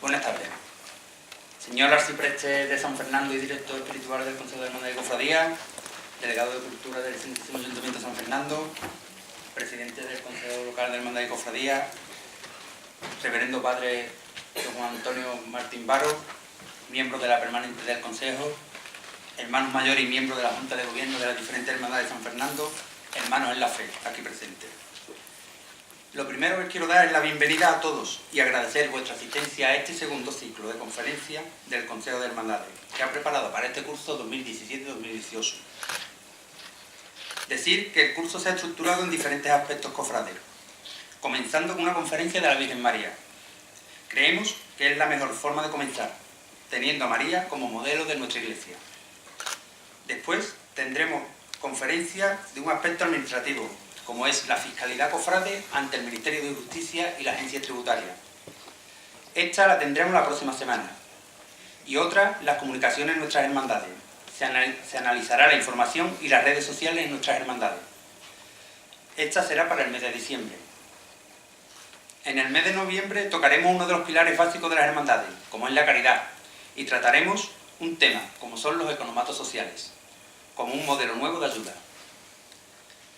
Buenas tardes. Señor arcipreste de San Fernando y director espiritual del Consejo de Hermandad y Cofradía, delegado de Cultura del Santísimo Ayuntamiento de San Fernando, presidente del Consejo Local de Hermandad y Cofradía, reverendo padre don Juan Antonio Martín Baro, miembros de la permanente del Consejo, hermanos mayores y miembros de la Junta de Gobierno de las diferentes hermandades de San Fernando, hermanos en la fe, aquí presentes. Lo primero que quiero dar es la bienvenida a todos y agradecer vuestra asistencia a este segundo ciclo de conferencia del Consejo de Hermandades, que ha preparado para este curso 2017-2018. Decir que el curso se ha estructurado en diferentes aspectos cofraderos, comenzando con una conferencia de la Virgen María. Creemos que es la mejor forma de comenzar, teniendo a María como modelo de nuestra Iglesia. Después tendremos conferencia de un aspecto administrativo, como es la fiscalidad cofrade ante el Ministerio de Justicia y la Agencia Tributaria. Esta la tendremos la próxima semana. Y otra, las comunicaciones en nuestras hermandades. Se analizará la información y las redes sociales en nuestras hermandades. Esta será para el mes de diciembre. En el mes de noviembre tocaremos uno de los pilares básicos de las hermandades, como es la caridad, y trataremos un tema, como son los economatos sociales, como un modelo nuevo de ayuda.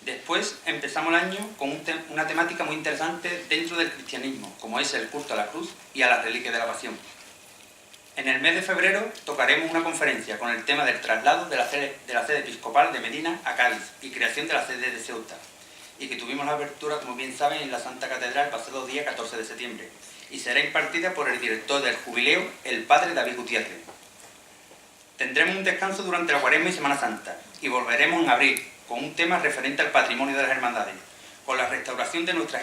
Después empezamos el año con una temática muy interesante dentro del cristianismo, como es el culto a la cruz y a la reliquia de la pasión. En el mes de febrero tocaremos una conferencia con el tema del traslado de la sede episcopal de Medina a Cádiz y creación de la sede de Ceuta, y que tuvimos la apertura, como bien saben, en la Santa Catedral el pasado día 14 de septiembre, y será impartida por el director del jubileo, el padre David Gutiérrez. Tendremos un descanso durante la Cuaresma y Semana Santa, y volveremos en abril, con un tema referente al patrimonio de las hermandades, con la restauración de nuestras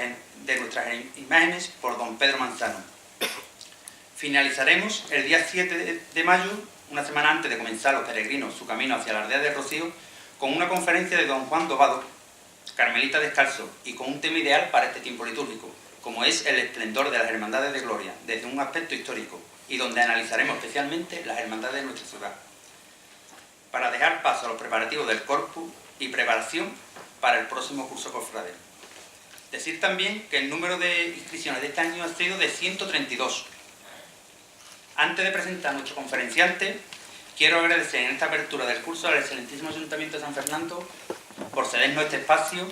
imágenes por don Pedro Manzano. Finalizaremos el día 7 de mayo, una semana antes de comenzar los peregrinos su camino hacia la aldea de Rocío, con una conferencia de don Juan Dobado, carmelita descalzo, y con un tema ideal para este tiempo litúrgico, como es el esplendor de las hermandades de gloria, desde un aspecto histórico, y donde analizaremos especialmente las hermandades de nuestra ciudad, para dejar paso a los preparativos del corpus y preparación para el próximo curso cofradero. Decir también que el número de inscripciones de este año ha sido de 132. Antes de presentar a nuestro conferenciante, quiero agradecer en esta apertura del curso al excelentísimo Ayuntamiento de San Fernando por cedernos este espacio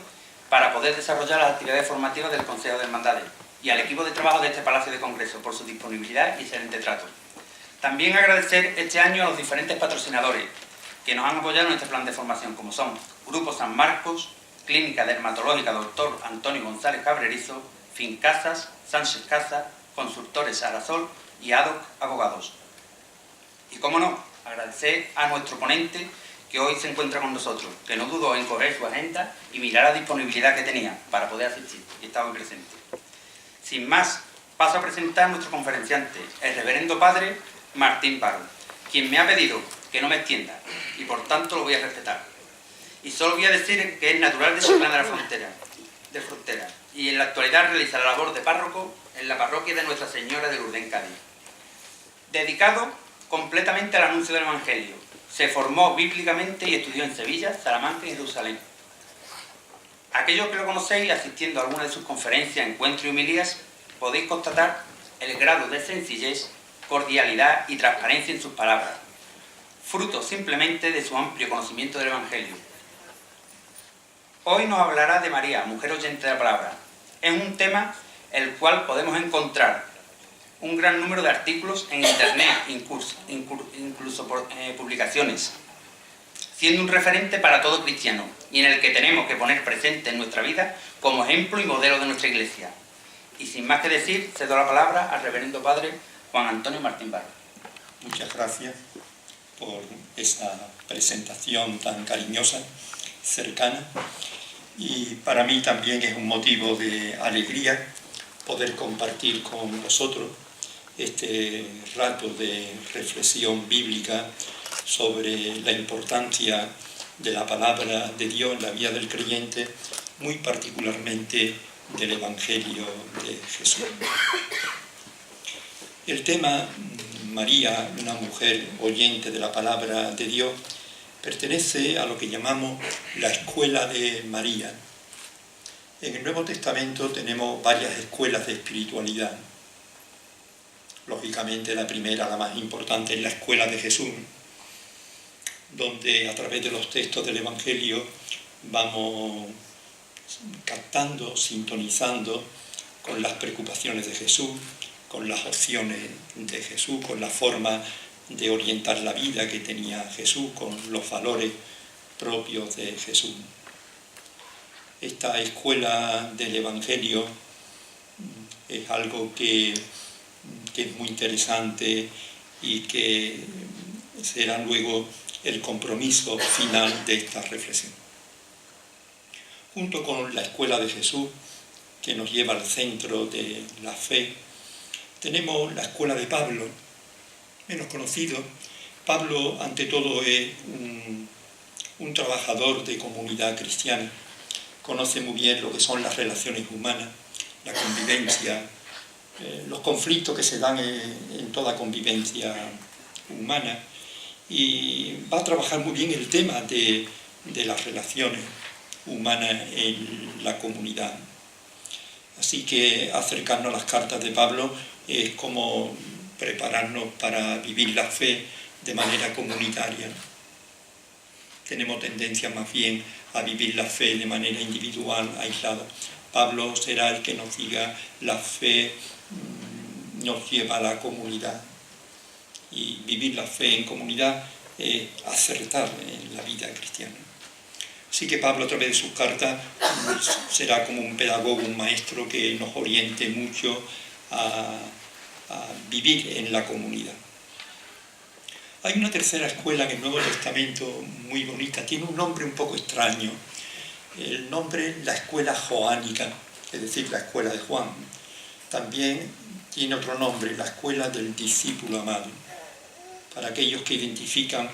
para poder desarrollar las actividades formativas del Consejo de Hermandades, y al equipo de trabajo de este Palacio de Congreso por su disponibilidad y excelente trato. También agradecer este año a los diferentes patrocinadores que nos han apoyado en este plan de formación, como son Grupo San Marcos, Clínica Dermatológica Dr. Antonio González Cabrerizo, Fincasas, Sánchez Casa, Consultores Sarasol y ADOC Abogados. Y cómo no, agradecer a nuestro ponente que hoy se encuentra con nosotros, que no dudó en coger su agenda y mirar la disponibilidad que tenía para poder asistir, y estaba presente. Sin más, paso a presentar a nuestro conferenciante, el reverendo padre Martín Baro, quien me ha pedido que no me extienda, y por tanto lo voy a respetar. Y solo voy a decir que es natural de Chiclana de la Frontera, y en la actualidad realiza la labor de párroco en la parroquia de Nuestra Señora de Lourdes en Cádiz. Dedicado completamente al anuncio del Evangelio, se formó bíblicamente y estudió en Sevilla, Salamanca y Jerusalén. Aquellos que lo conocéis asistiendo a alguna de sus conferencias, encuentros y homilías, podéis constatar el grado de sencillez, cordialidad y transparencia en sus palabras, fruto simplemente de su amplio conocimiento del Evangelio. Hoy nos hablará de María, mujer oyente de la palabra. Es un tema el cual podemos encontrar un gran número de artículos en internet, incluso por publicaciones, siendo un referente para todo cristiano y en el que tenemos que poner presente en nuestra vida como ejemplo y modelo de nuestra Iglesia. Y sin más que decir, cedo la palabra al reverendo padre Juan Antonio Martín Baro. Muchas gracias por esa presentación tan cariñosa, cercana, y para mí también es un motivo de alegría poder compartir con vosotros este rato de reflexión bíblica sobre la importancia de la palabra de Dios en la vida del creyente, muy particularmente del Evangelio de Jesús. El tema María, una mujer oyente de la palabra de Dios, pertenece a lo que llamamos la escuela de María. En el Nuevo Testamento tenemos varias escuelas de espiritualidad. Lógicamente la primera, la más importante, es la escuela de Jesús, donde a través de los textos del Evangelio vamos captando, sintonizando con las preocupaciones de Jesús, con las opciones de Jesús, con la forma de orientar la vida que tenía Jesús, con los valores propios de Jesús. Esta escuela del Evangelio es algo que es muy interesante y que será luego el compromiso final de esta reflexión. Junto con la escuela de Jesús, que nos lleva al centro de la fe, tenemos la escuela de Pablo, menos conocido. Pablo, ante todo, es un trabajador de comunidad cristiana. Conoce muy bien lo que son las relaciones humanas, la convivencia, los conflictos que se dan en toda convivencia humana, y va a trabajar muy bien el tema de las relaciones humanas en la comunidad. Así que acercarnos a las cartas de Pablo es como prepararnos para vivir la fe de manera comunitaria. Tenemos tendencia más bien a vivir la fe de manera individual, aislada. Pablo será el que nos diga: la fe nos lleva a la comunidad. Y vivir la fe en comunidad es acertar en la vida cristiana. Así que Pablo, a través de sus cartas, será como un pedagogo, un maestro que nos oriente mucho a vivir en la comunidad. Hay una tercera escuela en el Nuevo Testamento muy bonita, tiene un nombre un poco extraño. El nombre, la escuela joánica, es decir, la escuela de Juan. También tiene otro nombre, la escuela del discípulo amado, para aquellos que identifican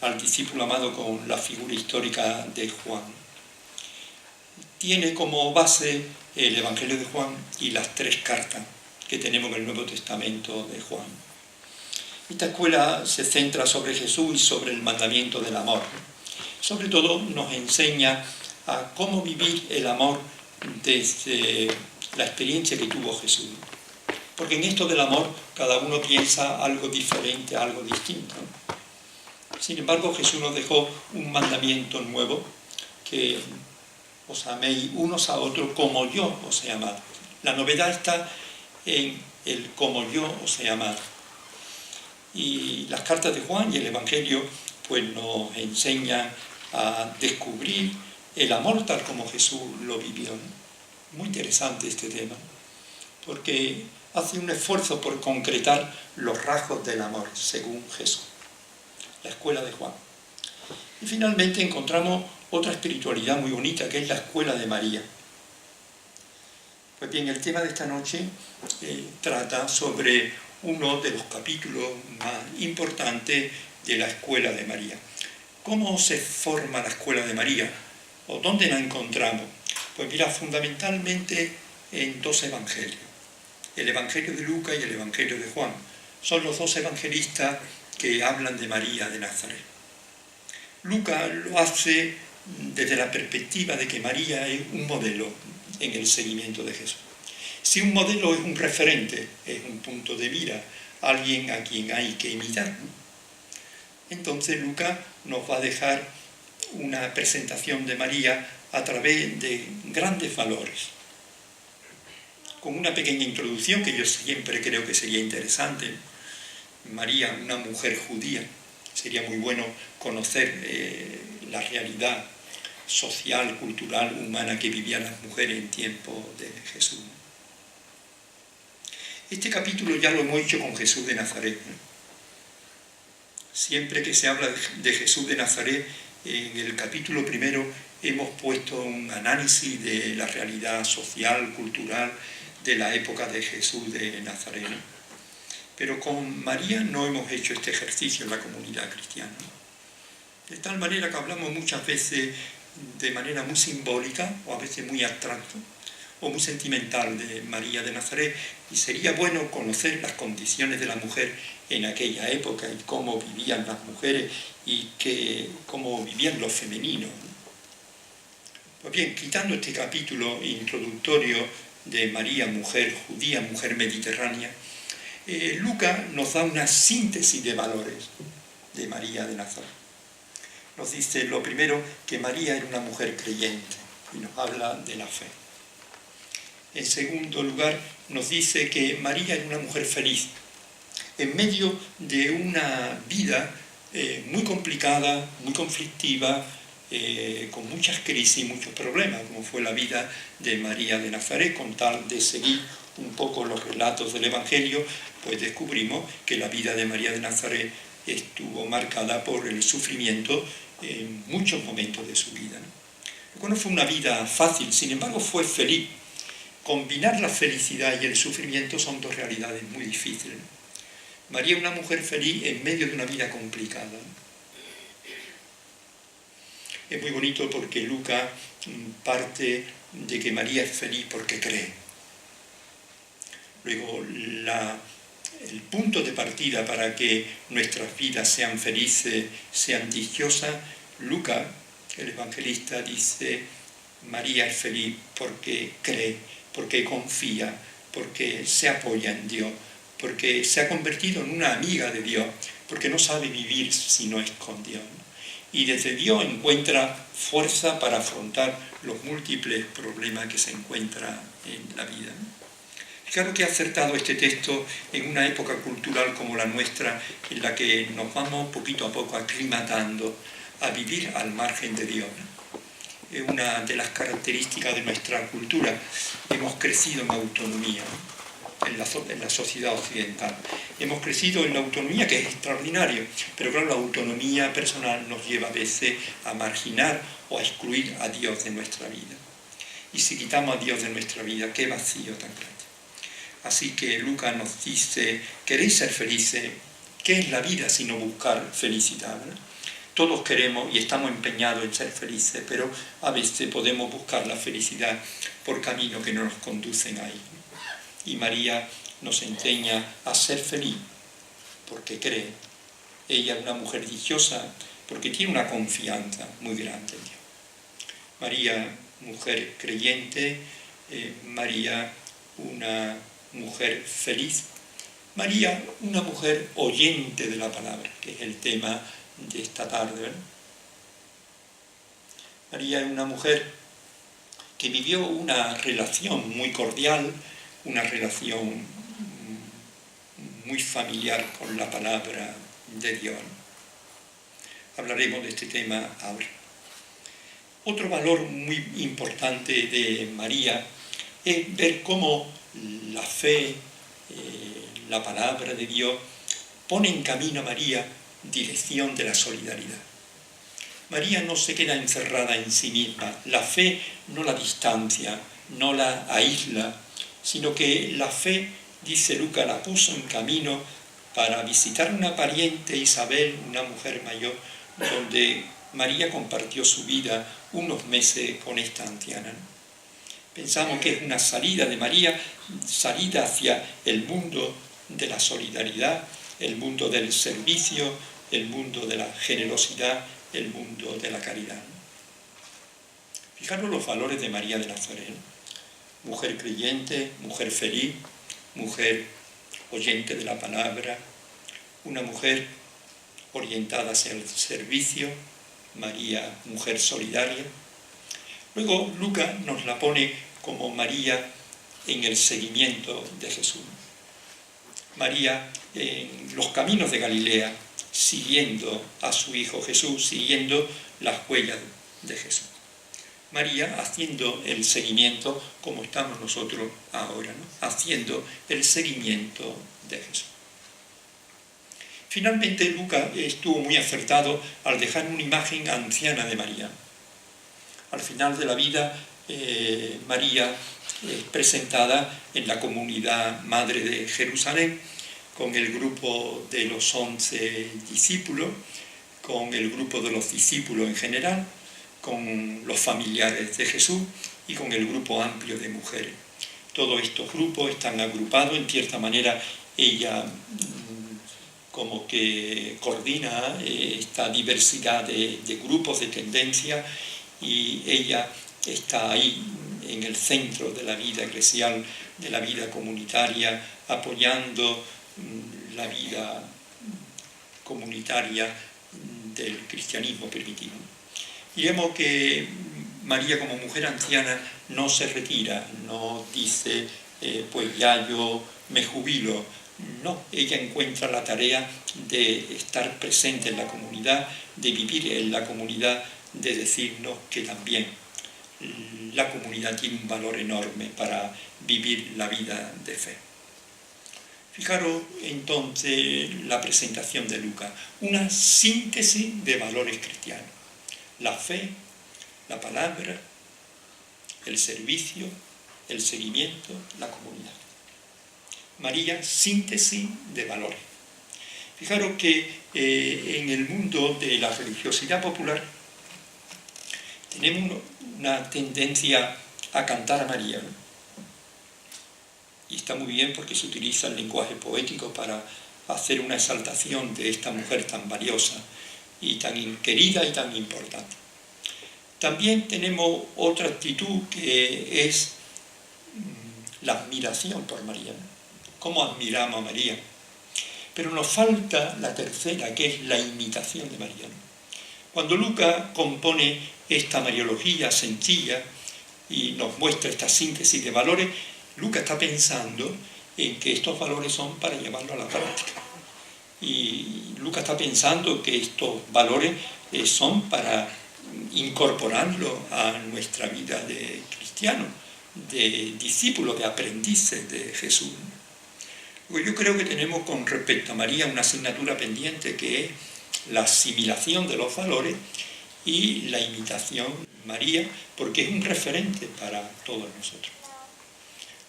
al discípulo amado con la figura histórica de Juan. Tiene como base el Evangelio de Juan y las 3 cartas que tenemos en el Nuevo Testamento de Juan. Esta escuela se centra sobre Jesús y sobre el mandamiento del amor. Sobre todo nos enseña a cómo vivir el amor desde la experiencia que tuvo Jesús. Porque en esto del amor cada uno piensa algo diferente, algo distinto. Sin embargo, Jesús nos dejó un mandamiento nuevo, que os améis unos a otros como yo os he amado. La novedad está en el como yo os he amado. Y las cartas de Juan y el Evangelio pues nos enseñan a descubrir el amor tal como Jesús lo vivió. Muy interesante este tema, porque hace un esfuerzo por concretar los rasgos del amor según Jesús. La escuela de Juan. Y finalmente encontramos otra espiritualidad muy bonita, que es la escuela de María. Pues bien, el tema de esta noche trata sobre uno de los capítulos más importantes de la escuela de María. ¿Cómo se forma la escuela de María? ¿O dónde la encontramos? Pues mira, fundamentalmente en 2 evangelios. El Evangelio de Lucas y el Evangelio de Juan. Son los 2 evangelistas que hablan de María de Nazaret. Lucas lo hace desde la perspectiva de que María es un modelo en el seguimiento de Jesús. Si un modelo es un referente, es un punto de mira, alguien a quien hay que imitar, ¿no? Entonces Lucas nos va a dejar una presentación de María a través de grandes valores. Con una pequeña introducción que yo siempre creo que sería interesante. María, una mujer judía, sería muy bueno conocer la realidad social, cultural, humana que vivían las mujeres en tiempo de Jesús. Este capítulo ya lo hemos hecho con Jesús de Nazaret, ¿no? Siempre que se habla de Jesús de Nazaret, en el capítulo 1 hemos puesto un análisis de la realidad social, cultural, de la época de Jesús de Nazaret, ¿no? Pero con María no hemos hecho este ejercicio en la comunidad cristiana. De tal manera que hablamos muchas veces de manera muy simbólica, o a veces muy abstracta, o muy sentimental de María de Nazaret, y sería bueno conocer las condiciones de la mujer en aquella época y cómo vivían las mujeres y cómo vivían los femeninos. Pues bien, quitando este capítulo introductorio de María, mujer judía, mujer mediterránea, Lucas nos da una síntesis de valores de María de Nazaret. Nos dice, lo primero, que María era una mujer creyente y nos habla de la fe. En segundo lugar, nos dice que María era una mujer feliz en medio de una vida muy complicada, muy conflictiva, con muchas crisis y muchos problemas, como fue la vida de María de Nazaret. Con tal de seguir un poco los relatos del Evangelio, pues descubrimos que la vida de María de Nazaret estuvo marcada por el sufrimiento en muchos momentos de su vida, ¿no? No fue una vida fácil, sin embargo fue feliz. Combinar la felicidad y el sufrimiento son dos realidades muy difíciles, ¿no? María es una mujer feliz en medio de una vida complicada, ¿no? Es muy bonito porque Lucas parte de que María es feliz porque cree. Luego, el punto de partida para que nuestras vidas sean felices, sean dichosas, Lucas, el evangelista, dice: María es feliz porque cree, porque confía, porque se apoya en Dios, porque se ha convertido en una amiga de Dios, porque no sabe vivir si no es con Dios, ¿no? Y desde Dios encuentra fuerza para afrontar los múltiples problemas que se encuentran en la vida, ¿no? Claro que he acertado este texto en una época cultural como la nuestra, en la que nos vamos poquito a poco aclimatando a vivir al margen de Dios, ¿no? Es una de las características de nuestra cultura. Hemos crecido en autonomía, ¿no? En la sociedad occidental. Hemos crecido en la autonomía, que es extraordinario, pero claro, la autonomía personal nos lleva a veces a marginar o a excluir a Dios de nuestra vida. Y si quitamos a Dios de nuestra vida, qué vacío tan grande. Así que Lucas nos dice: ¿queréis ser felices? ¿Qué es la vida sino buscar felicidad, ¿verdad? Todos queremos y estamos empeñados en ser felices, pero a veces podemos buscar la felicidad por caminos que no nos conducen ahí. Y María nos enseña a ser feliz porque cree. Ella es una mujer dichosa porque tiene una confianza muy grande en Dios. María, mujer creyente, María, una mujer feliz. María, una mujer oyente de la palabra, que es el tema de esta tarde, ¿verdad? María es una mujer que vivió una relación muy cordial, una relación muy familiar con la palabra de Dios. Hablaremos de este tema ahora. Otro valor muy importante de María es ver cómo la fe, la palabra de Dios, pone en camino a María dirección de la solidaridad. María no se queda encerrada en sí misma. La fe no la distancia, no la aísla, sino que la fe, dice Lucas, la puso en camino para visitar a una pariente, Isabel, una mujer mayor, donde María compartió su vida unos meses con esta anciana, ¿no? Pensamos que es una salida de María, salida hacia el mundo de la solidaridad, el mundo del servicio, el mundo de la generosidad, el mundo de la caridad. Fijaros los valores de María de Nazaret: mujer creyente, mujer feliz, mujer oyente de la palabra, una mujer orientada hacia el servicio, María, mujer solidaria. Luego Lucas nos la pone como María en el seguimiento de Jesús. María en los caminos de Galilea, siguiendo a su Hijo Jesús, siguiendo las huellas de Jesús. María haciendo el seguimiento como estamos nosotros ahora, ¿no? Haciendo el seguimiento de Jesús. Finalmente Lucas estuvo muy acertado al dejar una imagen anciana de María. Al final de la vida, María es presentada en la comunidad madre de Jerusalén, con el grupo de los 11 discípulos, con el grupo de los discípulos en general, con los familiares de Jesús y con el grupo amplio de mujeres. Todos estos grupos están agrupados, en cierta manera ella como que coordina esta diversidad de grupos, de tendencias, y ella está ahí en el centro de la vida eclesial, de la vida comunitaria, apoyando la vida comunitaria del cristianismo primitivo. Diremos que María, como mujer anciana, no se retira, no dice, pues ya yo me jubilo. No, ella encuentra la tarea de estar presente en la comunidad, de vivir en la comunidad, de decirnos que también la comunidad tiene un valor enorme para vivir la vida de fe. Fijaros entonces la presentación de Lucas, una síntesis de valores cristianos: la fe, la palabra, el servicio, el seguimiento, la comunidad. María, síntesis de valores. Fijaros que en el mundo de la religiosidad popular tenemos una tendencia a cantar a María, ¿no? Y está muy bien porque se utiliza el lenguaje poético para hacer una exaltación de esta mujer tan valiosa y tan querida y tan importante. También tenemos otra actitud que es la admiración por María, ¿no? ¿Cómo admiramos a María? Pero nos falta la tercera, que es la imitación de María, ¿no? Cuando Lucas compone esta mariología sencilla y nos muestra esta síntesis de valores, Lucas está pensando en que estos valores son para llevarlo a la práctica. Y Lucas está pensando que estos valores son para incorporarlo a nuestra vida de cristiano, de discípulos, de aprendices de Jesús. Pues yo creo que tenemos con respecto a María una asignatura pendiente, que es la asimilación de los valores y la imitación de María, porque es un referente para todos nosotros.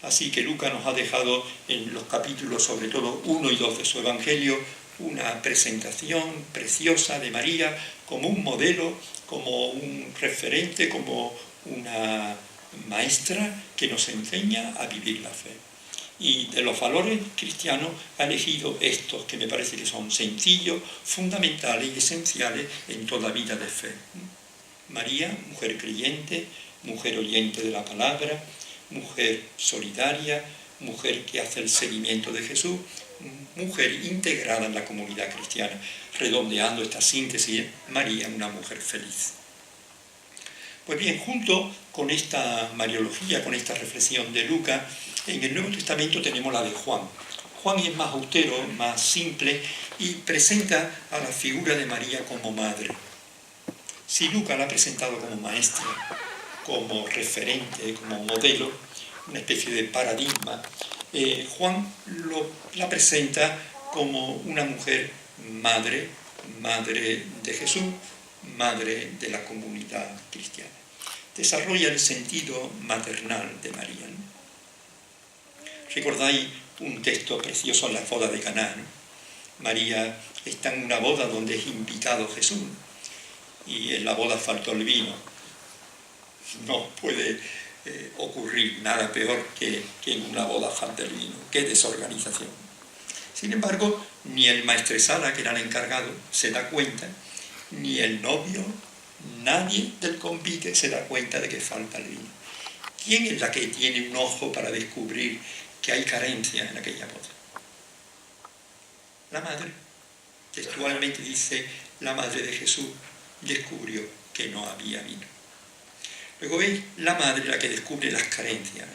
Así que Lucas nos ha dejado en los capítulos, sobre todo 1 y 2 de su Evangelio, una presentación preciosa de María como un modelo, como un referente, como una maestra que nos enseña a vivir la fe. Y de los valores cristianos ha elegido estos que me parece que son sencillos, fundamentales y esenciales en toda vida de fe. María, mujer creyente, mujer oyente de la palabra, mujer solidaria, mujer que hace el seguimiento de Jesús, mujer integrada en la comunidad cristiana, redondeando esta síntesis, María, una mujer feliz. Pues bien, junto con esta mariología, con esta reflexión de Lucas, en el Nuevo Testamento tenemos la de Juan. Juan es más austero, más simple, y presenta a la figura de María como madre. Si Lucas la ha presentado como maestra, como referente, como modelo, una especie de paradigma, Juan la presenta como una mujer madre, madre de Jesús, madre de la comunidad cristiana. Desarrolla el sentido maternal de María, ¿no? ¿Recordáis un texto precioso en la boda de Caná, ¿no? María está en una boda donde es invitado Jesús y en la boda faltó el vino. No puede ocurrir nada peor que en una boda falte el vino. ¡Qué desorganización! Sin embargo, ni el maestresala, que era el encargado, se da cuenta, ni el novio, nadie del convite se da cuenta de que falta el vino. ¿Quién es la que tiene un ojo para descubrir que hay carencia en aquella boda? La madre. Textualmente dice, la madre de Jesús descubrió que no había vino. Luego veis, la madre la que descubre las carencias.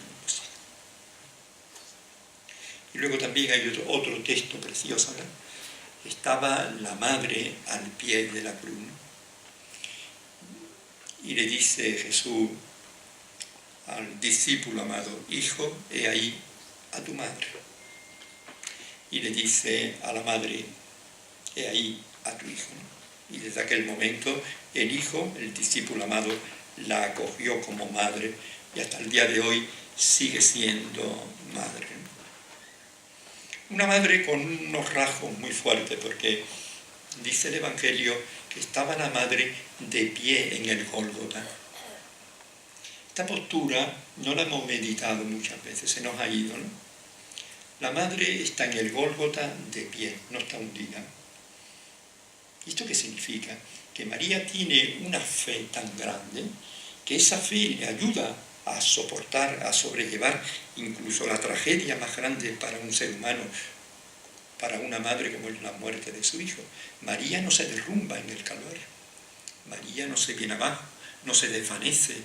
Y luego también hay otro texto precioso, ¿no? Estaba la madre al pie de la cruz, ¿no? Y le dice Jesús al discípulo amado, hijo, he ahí a tu madre. Y le dice a la madre, he ahí a tu hijo, ¿no? Y desde aquel momento el hijo, el discípulo amado, la acogió como madre y hasta el día de hoy sigue siendo madre, ¿no? Una madre con unos rasgos muy fuertes, porque dice el Evangelio que estaba la madre de pie en el Gólgota. Esta postura no la hemos meditado muchas veces, se nos ha ido, ¿no? La madre está en el Gólgota de pie, no está hundida. ¿Y esto qué significa? Que María tiene una fe tan grande que esa fe le ayuda a soportar, a sobrellevar incluso la tragedia más grande para un ser humano, para una madre como es la muerte de su hijo. María no se derrumba en el Calvario, María no se viene abajo, no se desvanece,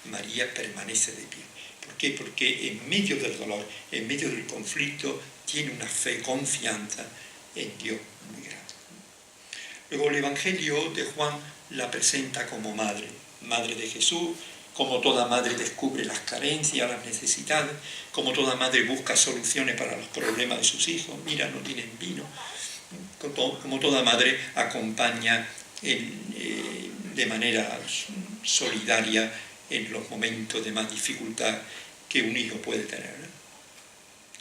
María permanece de pie. ¿Por qué? Porque en medio del dolor, en medio del conflicto, tiene una fe, confianza en Dios muy grande. Luego el Evangelio de Juan la presenta como madre, madre de Jesús. Como toda madre descubre las carencias, las necesidades, como toda madre busca soluciones para los problemas de sus hijos. Mira, no tienen vino. Como toda madre acompaña de manera solidaria en los momentos de más dificultad que un hijo puede tener.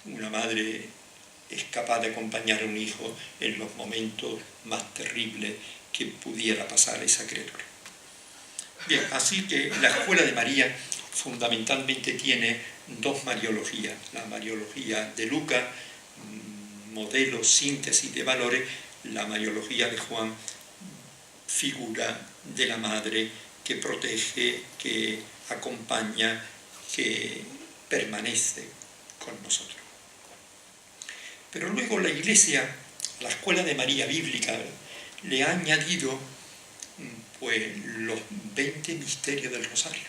Una madre es capaz de acompañar a un hijo en los momentos más terribles que pudiera pasar a esa criatura. Bien, así que la Escuela de María fundamentalmente tiene dos mariologías. La mariología de Lucas, modelo, síntesis de valores. La mariología de Juan, figura de la madre que protege, que acompaña, que permanece con nosotros. Pero luego la Iglesia, la Escuela de María bíblica, le ha añadido pues los 20 misterios del Rosario.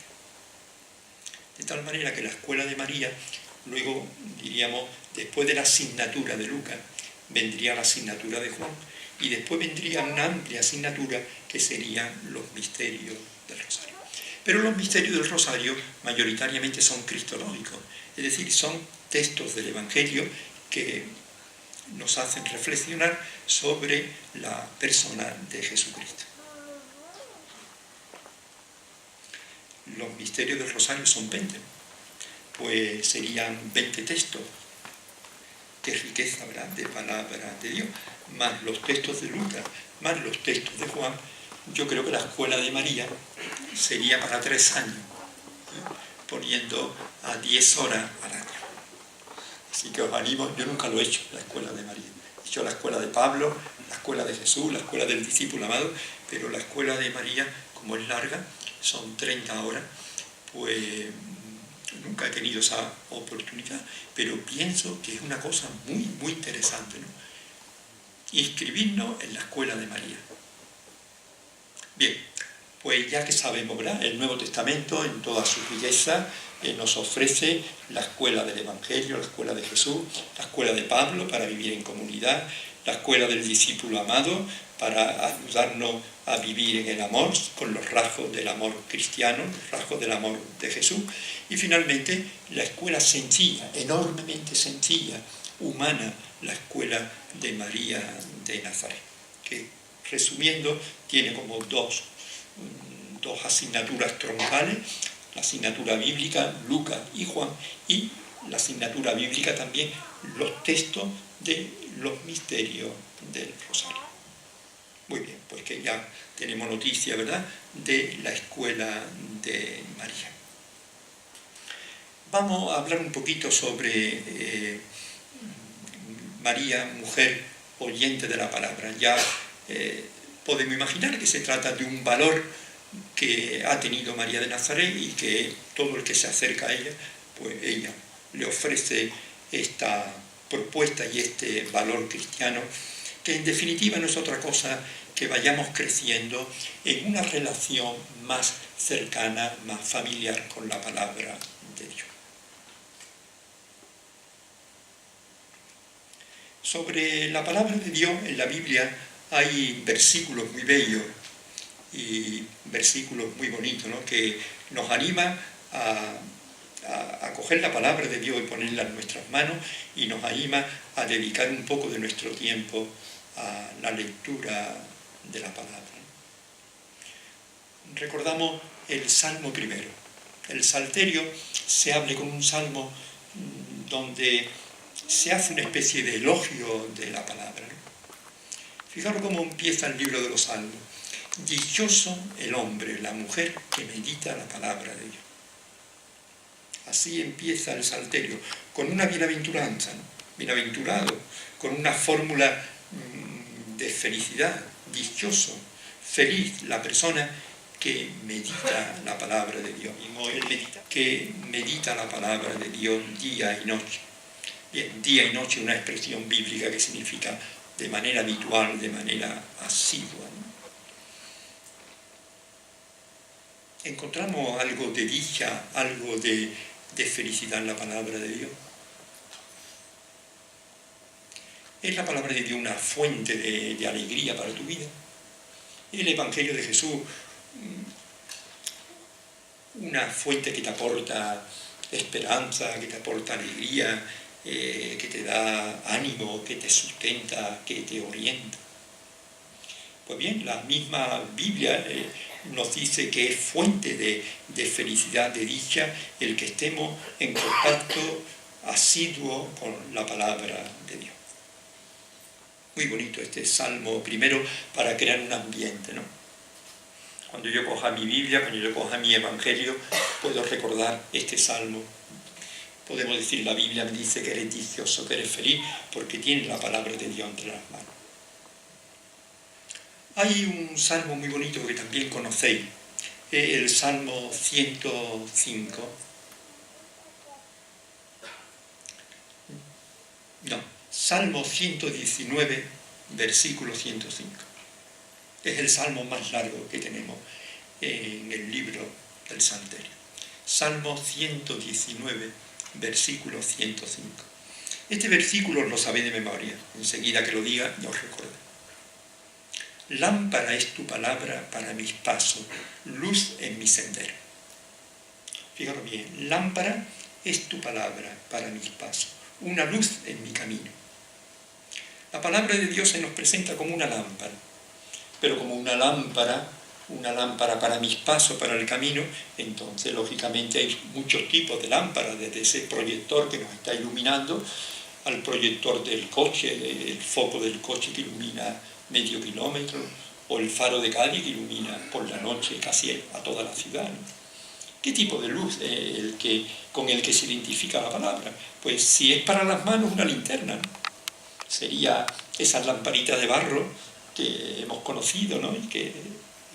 De tal manera que la Escuela de María, luego diríamos, después de la asignatura de Lucas, vendría la asignatura de Juan, y después vendría una amplia asignatura que serían los misterios del Rosario. Pero los misterios del Rosario mayoritariamente son cristológicos, es decir, son textos del Evangelio que nos hacen reflexionar sobre la persona de Jesucristo. Los misterios del Rosario son 20, pues serían 20 textos. Qué riqueza, ¿verdad?, de palabra de Dios, más los textos de Lucas, más los textos de Juan. Yo creo que la Escuela de María sería para 3 años, poniendo a 10 horas al año. Así que os animo, yo nunca lo he hecho, la Escuela de María. He hecho la Escuela de Pablo, la Escuela de Jesús, la Escuela del Discípulo Amado, pero la Escuela de María, como es larga, son 30 horas, pues nunca he tenido esa oportunidad, pero pienso que es una cosa muy, muy interesante, ¿no? Inscribirnos en la Escuela de María. Bien, pues ya que sabemos, ¿verdad?, el Nuevo Testamento en toda su belleza nos ofrece la escuela del Evangelio, la escuela de Jesús, la escuela de Pablo para vivir en comunidad, la escuela del discípulo amado para ayudarnos a vivir en el amor, con los rasgos del amor cristiano, los rasgos del amor de Jesús, y finalmente la escuela sencilla, enormemente sencilla, humana, la escuela de María de Nazaret, que resumiendo tiene como dos asignaturas troncales, la asignatura bíblica, Lucas y Juan, y la asignatura bíblica también, los textos de los misterios del Rosario. Muy bien, pues que ya tenemos noticia, ¿verdad?, de la Escuela de María. Vamos a hablar un poquito sobre María, mujer oyente de la palabra. Ya podemos imaginar que se trata de un valor que ha tenido María de Nazaret y que todo el que se acerca a ella, pues ella le ofrece esta propuesta y este valor cristiano, que en definitiva no es otra cosa que vayamos creciendo en una relación más cercana, más familiar con la palabra de Dios. Sobre la palabra de Dios en la Biblia hay versículos muy bellos y versículos muy bonitos, ¿no?, que nos animan a coger la palabra de Dios y ponerla en nuestras manos, y nos anima a dedicar un poco de nuestro tiempo a la lectura de la palabra. Recordamos el Salmo primero. El Salterio se abre con un salmo donde se hace una especie de elogio de la palabra, ¿no? Fijaros cómo empieza el libro de los Salmos. Dichoso el hombre, la mujer que medita la palabra de Dios. Así empieza el Salterio, con una bienaventuranza, ¿no? Bienaventurado, con una fórmula de felicidad, dichoso, feliz la persona que medita la palabra de Dios, que medita la palabra de Dios día y noche. Bien, día y noche, una expresión bíblica que significa de manera habitual, de manera asidua, ¿no? ¿Encontramos algo de dicha, algo de felicidad en la palabra de Dios? ¿Es la palabra de Dios una fuente de alegría para tu vida? ¿Es el Evangelio de Jesús una fuente que te aporta esperanza, que te aporta alegría, que te da ánimo, que te sustenta, que te orienta? Pues bien, la misma Biblia nos dice que es fuente de felicidad, de dicha, el que estemos en contacto asiduo con la palabra de Dios. Muy bonito este salmo, primero para crear un ambiente, ¿no? Cuando yo coja mi Biblia, cuando yo coja mi Evangelio, puedo recordar este salmo. Podemos decir, la Biblia me dice que eres dichoso, que eres feliz, porque tienes la palabra de Dios entre las manos. Hay un salmo muy bonito que también conocéis, el Salmo 105. No, Salmo 119, versículo 105. Es el salmo más largo que tenemos en el libro del Salterio. Salmo 119, versículo 105. Este versículo lo sabéis de memoria, enseguida que lo diga ya os recuerdo. Lámpara es tu palabra para mis pasos, luz en mi sendero. Fijaros bien, lámpara es tu palabra para mis pasos, una luz en mi camino. La palabra de Dios se nos presenta como una lámpara, pero como una lámpara para mis pasos, para el camino. Entonces, lógicamente, hay muchos tipos de lámparas, desde ese proyector que nos está iluminando, al proyector del coche, el foco del coche que ilumina medio kilómetro, o el faro de Cádiz que ilumina por la noche casi a toda la ciudad, ¿no? ¿Qué tipo de luz es con el que se identifica la palabra? Pues si es para las manos, una linterna, ¿no? Sería esas lamparitas de barro que hemos conocido, ¿no? Y que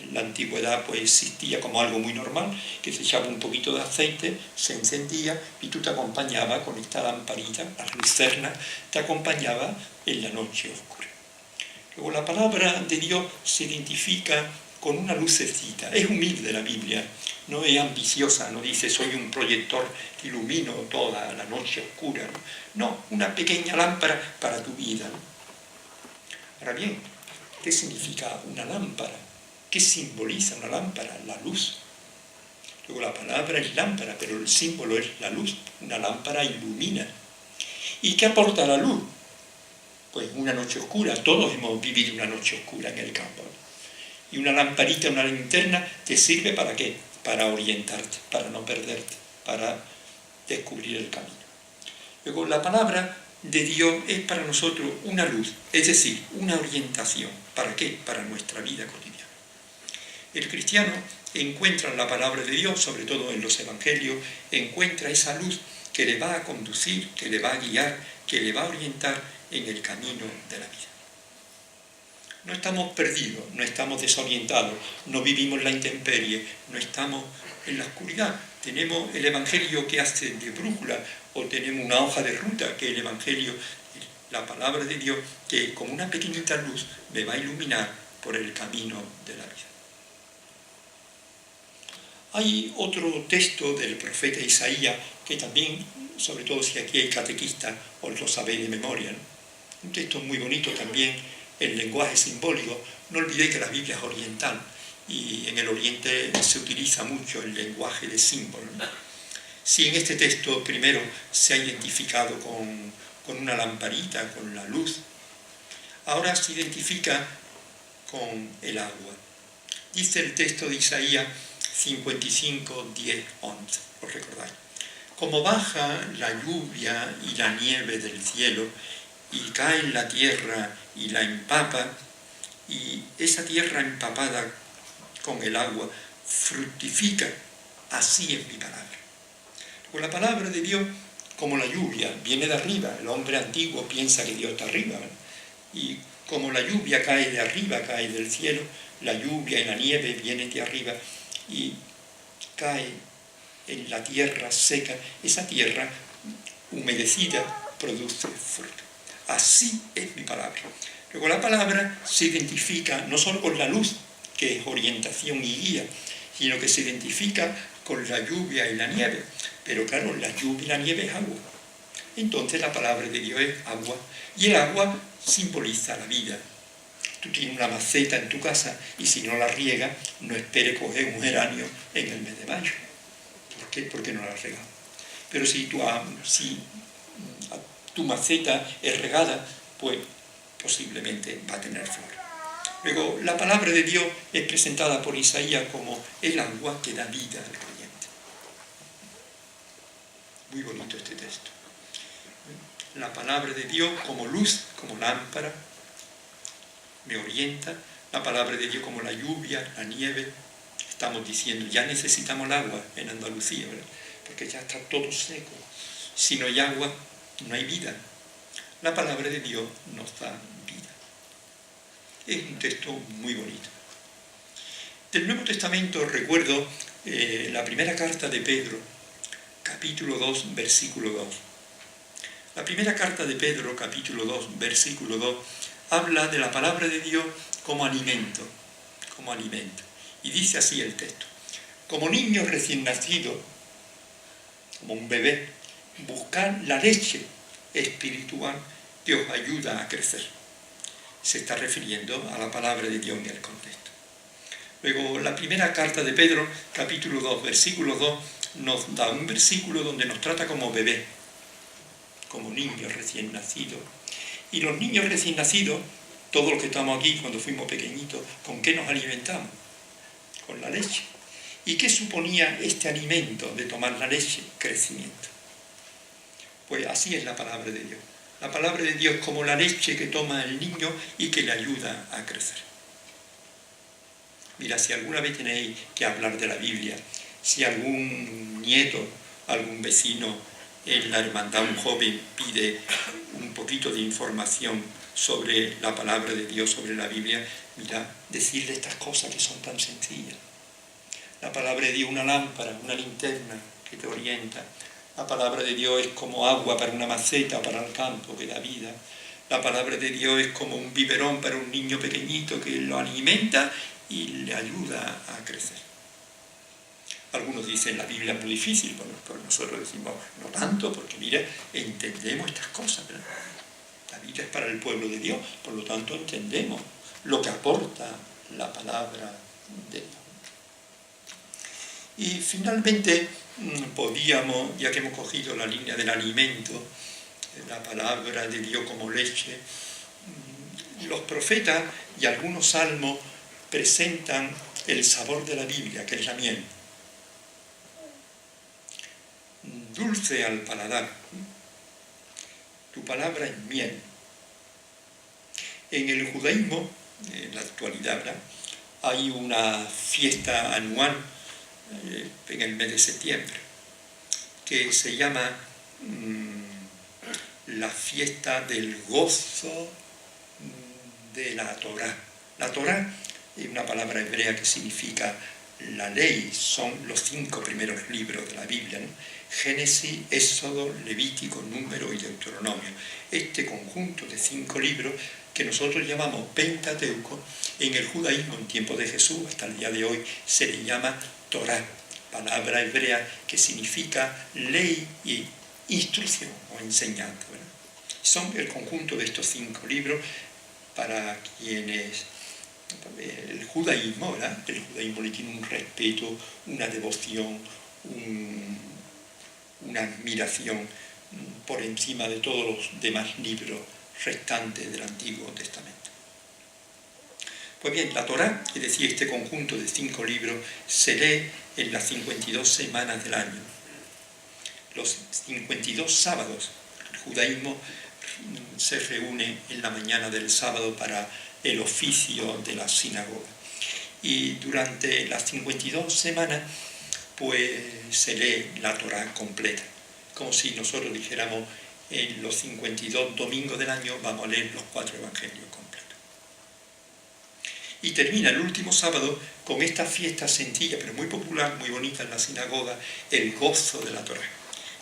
en la antigüedad pues existía como algo muy normal, que se echaba un poquito de aceite, se encendía y tú te acompañabas con esta lamparita, la lucerna, te acompañaba en la noche oscura. Luego la palabra de Dios se identifica con una lucecita. Es humilde la Biblia, no es ambiciosa, no dice soy un proyector que ilumino toda la noche oscura. No, una pequeña lámpara para tu vida. Ahora bien, ¿qué significa una lámpara? ¿Qué simboliza una lámpara? La luz. Luego la palabra es lámpara, pero el símbolo es la luz. Una lámpara ilumina. ¿Y qué aporta la luz? Pues una noche oscura. Todos hemos vivido una noche oscura en el campo. Y una lamparita, una linterna, ¿te sirve para qué? Para orientarte, para no perderte, para descubrir el camino. Luego la palabra de Dios es para nosotros una luz, es decir, una orientación. ¿Para qué? Para nuestra vida cotidiana. El cristiano encuentra en la palabra de Dios, sobre todo en los evangelios, encuentra esa luz que le va a conducir, que le va a guiar, que le va a orientar en el camino de la vida. No estamos perdidos, no estamos desorientados, no vivimos la intemperie, no estamos en la oscuridad. Tenemos el evangelio que hace de brújula, o tenemos una hoja de ruta, que es el evangelio, la palabra de Dios, que como una pequeñita luz me va a iluminar por el camino de la vida. Hay otro texto del profeta Isaías que también, sobre todo si aquí hay catequistas, os lo sabéis de memoria, ¿no? Un texto muy bonito también, el lenguaje simbólico. No olvidéis que la Biblia es oriental y en el Oriente se utiliza mucho el lenguaje de símbolos, ¿no? Si en este texto primero se ha identificado con una lamparita, con la luz, ahora se identifica con el agua. Dice el texto de Isaías 55, 10, 11, ¿os recordáis? Como baja la lluvia y la nieve del cielo y cae en la tierra y la empapa, y esa tierra empapada con el agua fructifica, así es mi palabra. Pues la palabra de Dios, como la lluvia, viene de arriba. El hombre antiguo piensa que Dios está arriba, ¿verdad? Y como la lluvia cae de arriba, cae del cielo, la lluvia y la nieve vienen de arriba y cae en la tierra seca. Esa tierra humedecida produce fruto. Así es mi palabra. Luego la palabra se identifica no solo con la luz, que es orientación y guía, sino que se identifica con la lluvia y la nieve. Pero claro, la lluvia y la nieve es agua. Entonces la palabra de Dios es agua. Y el agua simboliza la vida. Tú tienes una maceta en tu casa y si no la riegas, no esperes coger un geranio en el mes de mayo. ¿Por qué? Porque no la has regado. Pero si tu maceta es regada, pues posiblemente va a tener flor. Luego, la palabra de Dios es presentada por Isaías como el agua que da vida al creyente. Muy bonito este texto. La palabra de Dios como luz, como lámpara, me orienta. La palabra de Dios como la lluvia, la nieve. Estamos diciendo, ya necesitamos el agua en Andalucía, ¿verdad? Porque ya está todo seco. Si no hay agua, no hay vida. La palabra de Dios nos da vida. Es un texto muy bonito. Del Nuevo Testamento recuerdo la primera carta de Pedro, capítulo 2, versículo 2. La primera carta de Pedro, capítulo 2, versículo 2, habla de la palabra de Dios como alimento, como alimento. Y dice así el texto: como niños recién nacidos, como un bebé, buscar la leche espiritual que os ayuda a crecer. Se está refiriendo a la palabra de Dios en el contexto. Luego, la primera carta de Pedro, capítulo 2, versículo 2, nos da un versículo donde nos trata como bebé, como niños recién nacidos. Y los niños recién nacidos, todos los que estamos aquí cuando fuimos pequeñitos, ¿con qué nos alimentamos? Con la leche. ¿Y qué suponía este alimento de tomar la leche? Crecimiento. Pues así es la palabra de Dios. La palabra de Dios es como la leche que toma el niño y que le ayuda a crecer. Mira, si alguna vez tenéis que hablar de la Biblia, si algún nieto, algún vecino en la hermandad, un joven, pide un poquito de información sobre la palabra de Dios, sobre la Biblia, mira, decirle estas cosas que son tan sencillas. La palabra de Dios es una lámpara, una linterna que te orienta. La palabra de Dios es como agua para una maceta, para el campo, que da vida. La palabra de Dios es como un biberón para un niño pequeñito que lo alimenta y le ayuda a crecer. Algunos dicen la Biblia es muy difícil, bueno, pues nosotros decimos no tanto, porque mira, entendemos estas cosas, ¿verdad? La Biblia es para el pueblo de Dios, por lo tanto entendemos lo que aporta la palabra de Dios. Y finalmente podíamos, ya que hemos cogido la línea del alimento, la palabra de Dios como leche, los profetas y algunos salmos presentan el sabor de la Biblia, que es la miel. Dulce al paladar. Tu palabra es miel. En el judaísmo, en la actualidad, ¿verdad?, hay una fiesta anual en el mes de septiembre que se llama la fiesta del gozo de la Torá. La Torá es una palabra hebrea que significa la ley, son los 5 primeros libros de la Biblia, ¿no? Génesis, Éxodo, Levítico, Número y Deuteronomio. Este conjunto de 5 libros que nosotros llamamos Pentateuco, en el judaísmo en tiempo de Jesús, hasta el día de hoy, se le llama Torá, palabra hebrea que significa ley y instrucción o enseñanza, ¿verdad? Son el conjunto de estos 5 libros para quienes el judaísmo, ¿verdad?, el judaísmo le tiene un respeto, una devoción, una admiración por encima de todos los demás libros restantes del Antiguo Testamento. Pues bien, la Torá, es decir, este conjunto de 5 libros, se lee en las 52 semanas del año. Los 52 sábados, el judaísmo se reúne en la mañana del sábado para el oficio de la sinagoga. Y durante las 52 semanas, pues se lee la Torá completa, como si nosotros dijéramos en los 52 domingos del año vamos a leer los 4 evangelios completos. Y termina el último sábado con esta fiesta sencilla, pero muy popular, muy bonita en la sinagoga, el gozo de la Torá.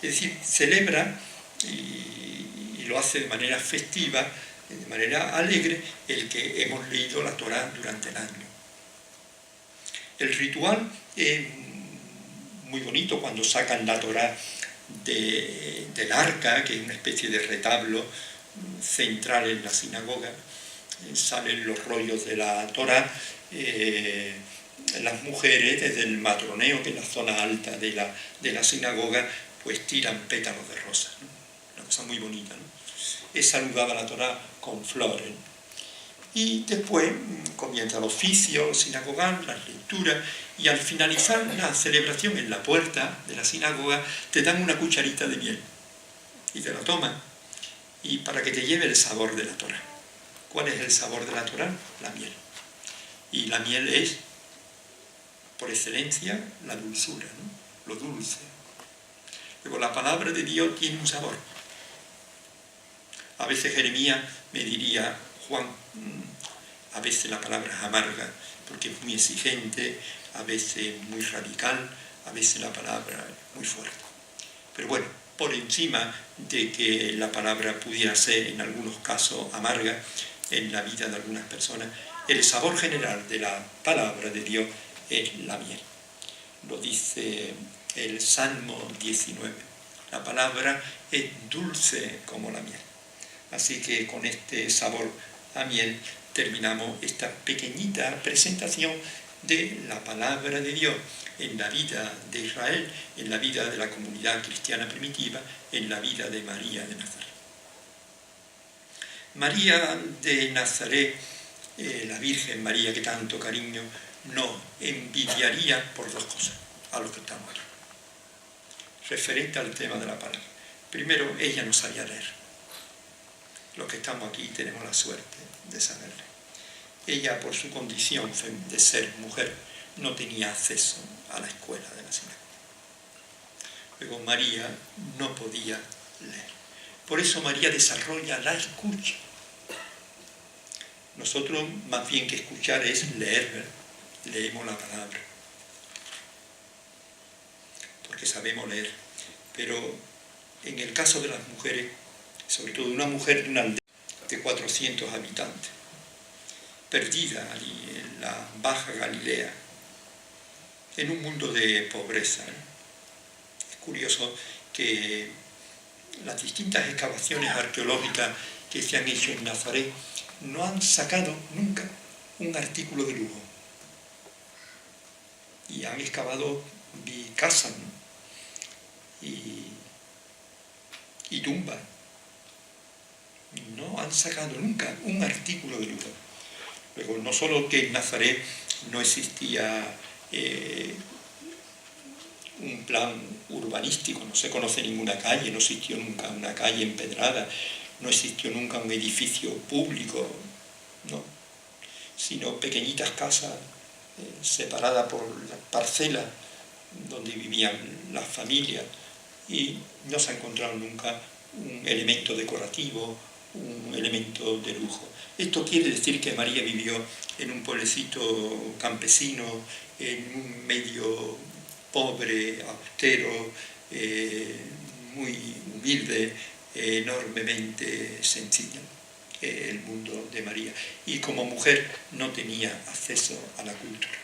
Es decir, celebra y y lo hace de manera festiva, de manera alegre, el que hemos leído la Torá durante el año. El ritual es muy bonito cuando sacan la Torá del arca, que es una especie de retablo central en la sinagoga. Salen los rollos de la Torá, las mujeres desde el matroneo, que es la zona alta de la sinagoga, pues tiran pétalos de rosa, ¿no? Una cosa muy bonita, ¿no? Es saludada la Torá con flores. Y después comienza el oficio sinagogal, las lecturas, y al finalizar la celebración en la puerta de la sinagoga te dan una cucharita de miel y te la toman, y para que te lleve el sabor de la Torá. ¿Cuál es el sabor de la Torá? La miel. Y la miel es, por excelencia, la dulzura, ¿no? Lo dulce. Luego la palabra de Dios tiene un sabor. A veces Jeremías me diría, Juan, a veces la palabra es amarga, porque es muy exigente, a veces muy radical, a veces la palabra es muy fuerte. Pero bueno, por encima de que la palabra pudiera ser en algunos casos amarga en la vida de algunas personas, el sabor general de la palabra de Dios es la miel. Lo dice el Salmo 19. La palabra es dulce como la miel. Así que con este sabor a miel terminamos esta pequeñita presentación de la palabra de Dios en la vida de Israel, en la vida de la comunidad cristiana primitiva, en la vida de María de Nazaret. María de Nazaret, la Virgen María que tanto cariño nos envidiaría por dos cosas a los que estamos aquí. Referente al tema de la palabra. Primero, ella no sabía leer. Los que estamos aquí tenemos la suerte de saberle. Ella, por su condición de ser mujer, no tenía acceso a la escuela de la sinagoga. Luego María no podía leer. Por eso María desarrolla la escucha. Nosotros, más bien que escuchar, es leer, ¿verdad? Leemos la palabra, porque sabemos leer. Pero en el caso de las mujeres, sobre todo una mujer de una aldea de 400 habitantes, perdida allí en la Baja Galilea, en un mundo de pobreza. Es curioso que las distintas excavaciones arqueológicas que se han hecho en Nazaret no han sacado nunca un artículo de lujo. Y han excavado casas, ¿no? y tumbas. No han sacado nunca un artículo de lujo. Luego, no solo que en Nazaret no existía un plan urbanístico, no se conoce ninguna calle, no existió nunca una calle empedrada, no existió nunca un edificio público, no, sino pequeñitas casas separadas por parcelas donde vivían las familias, y no se ha encontrado nunca un elemento decorativo, un elemento de lujo. Esto quiere decir que María vivió en un pueblecito campesino, en un medio pobre, austero, muy humilde, enormemente sencilla, el mundo de María. Y como mujer no tenía acceso a la cultura.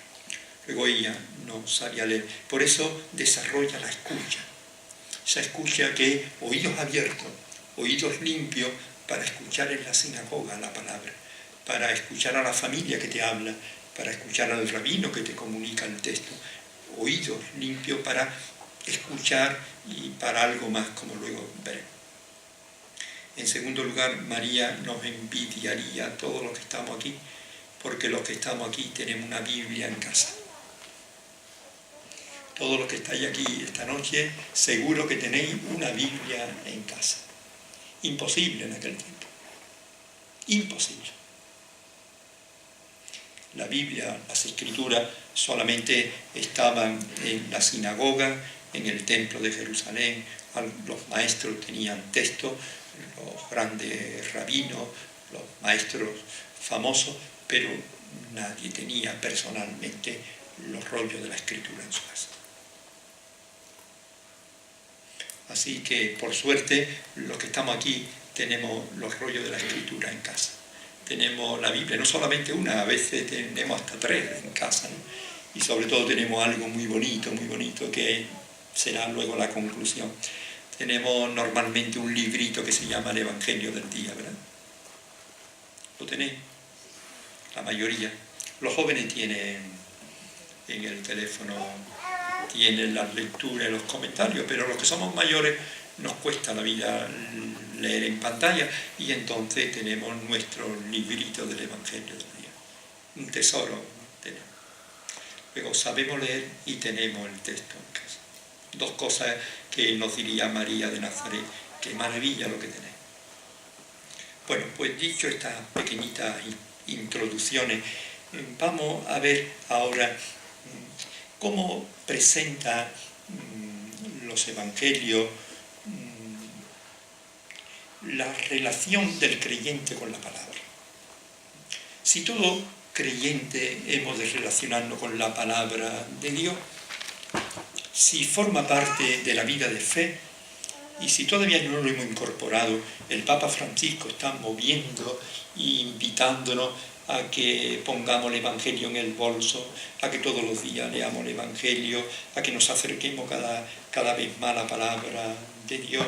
Luego ella no sabía leer. Por eso desarrolla la escucha. Esa escucha que es oídos abiertos, oídos limpios, para escuchar en la sinagoga la palabra, para escuchar a la familia que te habla, para escuchar al rabino que te comunica el texto. Oídos limpios para escuchar y para algo más, como luego veremos. En segundo lugar, María nos envidiaría a todos los que estamos aquí, porque los que estamos aquí tenemos una Biblia en casa. Todos los que estáis aquí esta noche, seguro que tenéis una Biblia en casa. Imposible en aquel tiempo. Imposible. La Biblia, las Escrituras, solamente estaban en la sinagoga, en el templo de Jerusalén. Los maestros tenían textos, los grandes rabinos, los maestros famosos, pero nadie tenía personalmente los rollos de la Escritura en su casa. Así que, por suerte, los que estamos aquí tenemos los rollos de la Escritura en casa. Tenemos la Biblia, no solamente una, a veces tenemos hasta 3 en casa, ¿no? Y sobre todo tenemos algo muy bonito, que será luego la conclusión. Tenemos normalmente un librito que se llama el Evangelio del Día, ¿verdad? ¿Lo tenéis? La mayoría. Los jóvenes tienen en el teléfono, tienen las lecturas y los comentarios, pero los que somos mayores nos cuesta la vida leer en pantalla, y entonces tenemos nuestro librito del Evangelio del Día. Un tesoro tenemos. Luego sabemos leer y tenemos el texto en casa. 2 cosas que nos diría María de Nazaret: qué maravilla lo que tenéis. Bueno, pues dicho estas pequeñitas introducciones, vamos a ver ahora cómo presenta los evangelios la relación del creyente con la palabra. Si todo creyente hemos de relacionarnos con la palabra de Dios, si forma parte de la vida de fe, y si todavía no lo hemos incorporado, el Papa Francisco está moviendo e invitándonos a que pongamos el Evangelio en el bolso, a que todos los días leamos el Evangelio, a que nos acerquemos cada vez más a la palabra de Dios.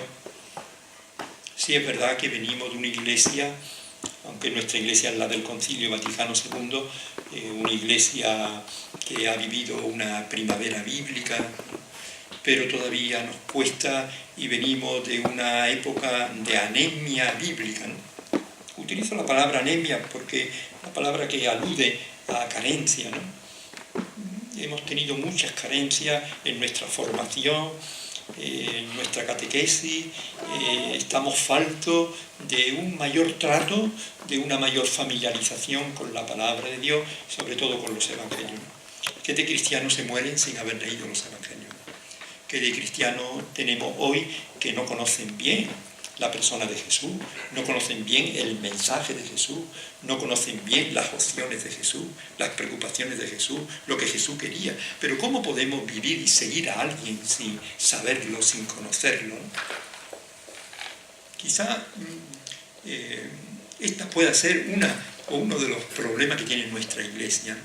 Sí, es verdad que venimos de una iglesia, aunque nuestra iglesia es la del Concilio Vaticano II, una iglesia que ha vivido una primavera bíblica, pero todavía nos cuesta, y venimos de una época de anemia bíblica, ¿no? Utilizo la palabra anemia porque es una palabra que alude a carencia, ¿no? Hemos tenido muchas carencias en nuestra formación, en nuestra catequesis, estamos faltos de un mayor trato, de una mayor familiarización con la palabra de Dios, sobre todo con los evangelios. ¿Qué de cristianos se mueren sin haber leído los evangelios? ¿Qué de cristianos tenemos hoy que no conocen bien la persona de Jesús, no conocen bien el mensaje de Jesús, no conocen bien las opciones de Jesús, las preocupaciones de Jesús, lo que Jesús quería? Pero ¿cómo podemos vivir y seguir a alguien sin saberlo, sin conocerlo? Quizá esta pueda ser uno de los problemas que tiene nuestra iglesia.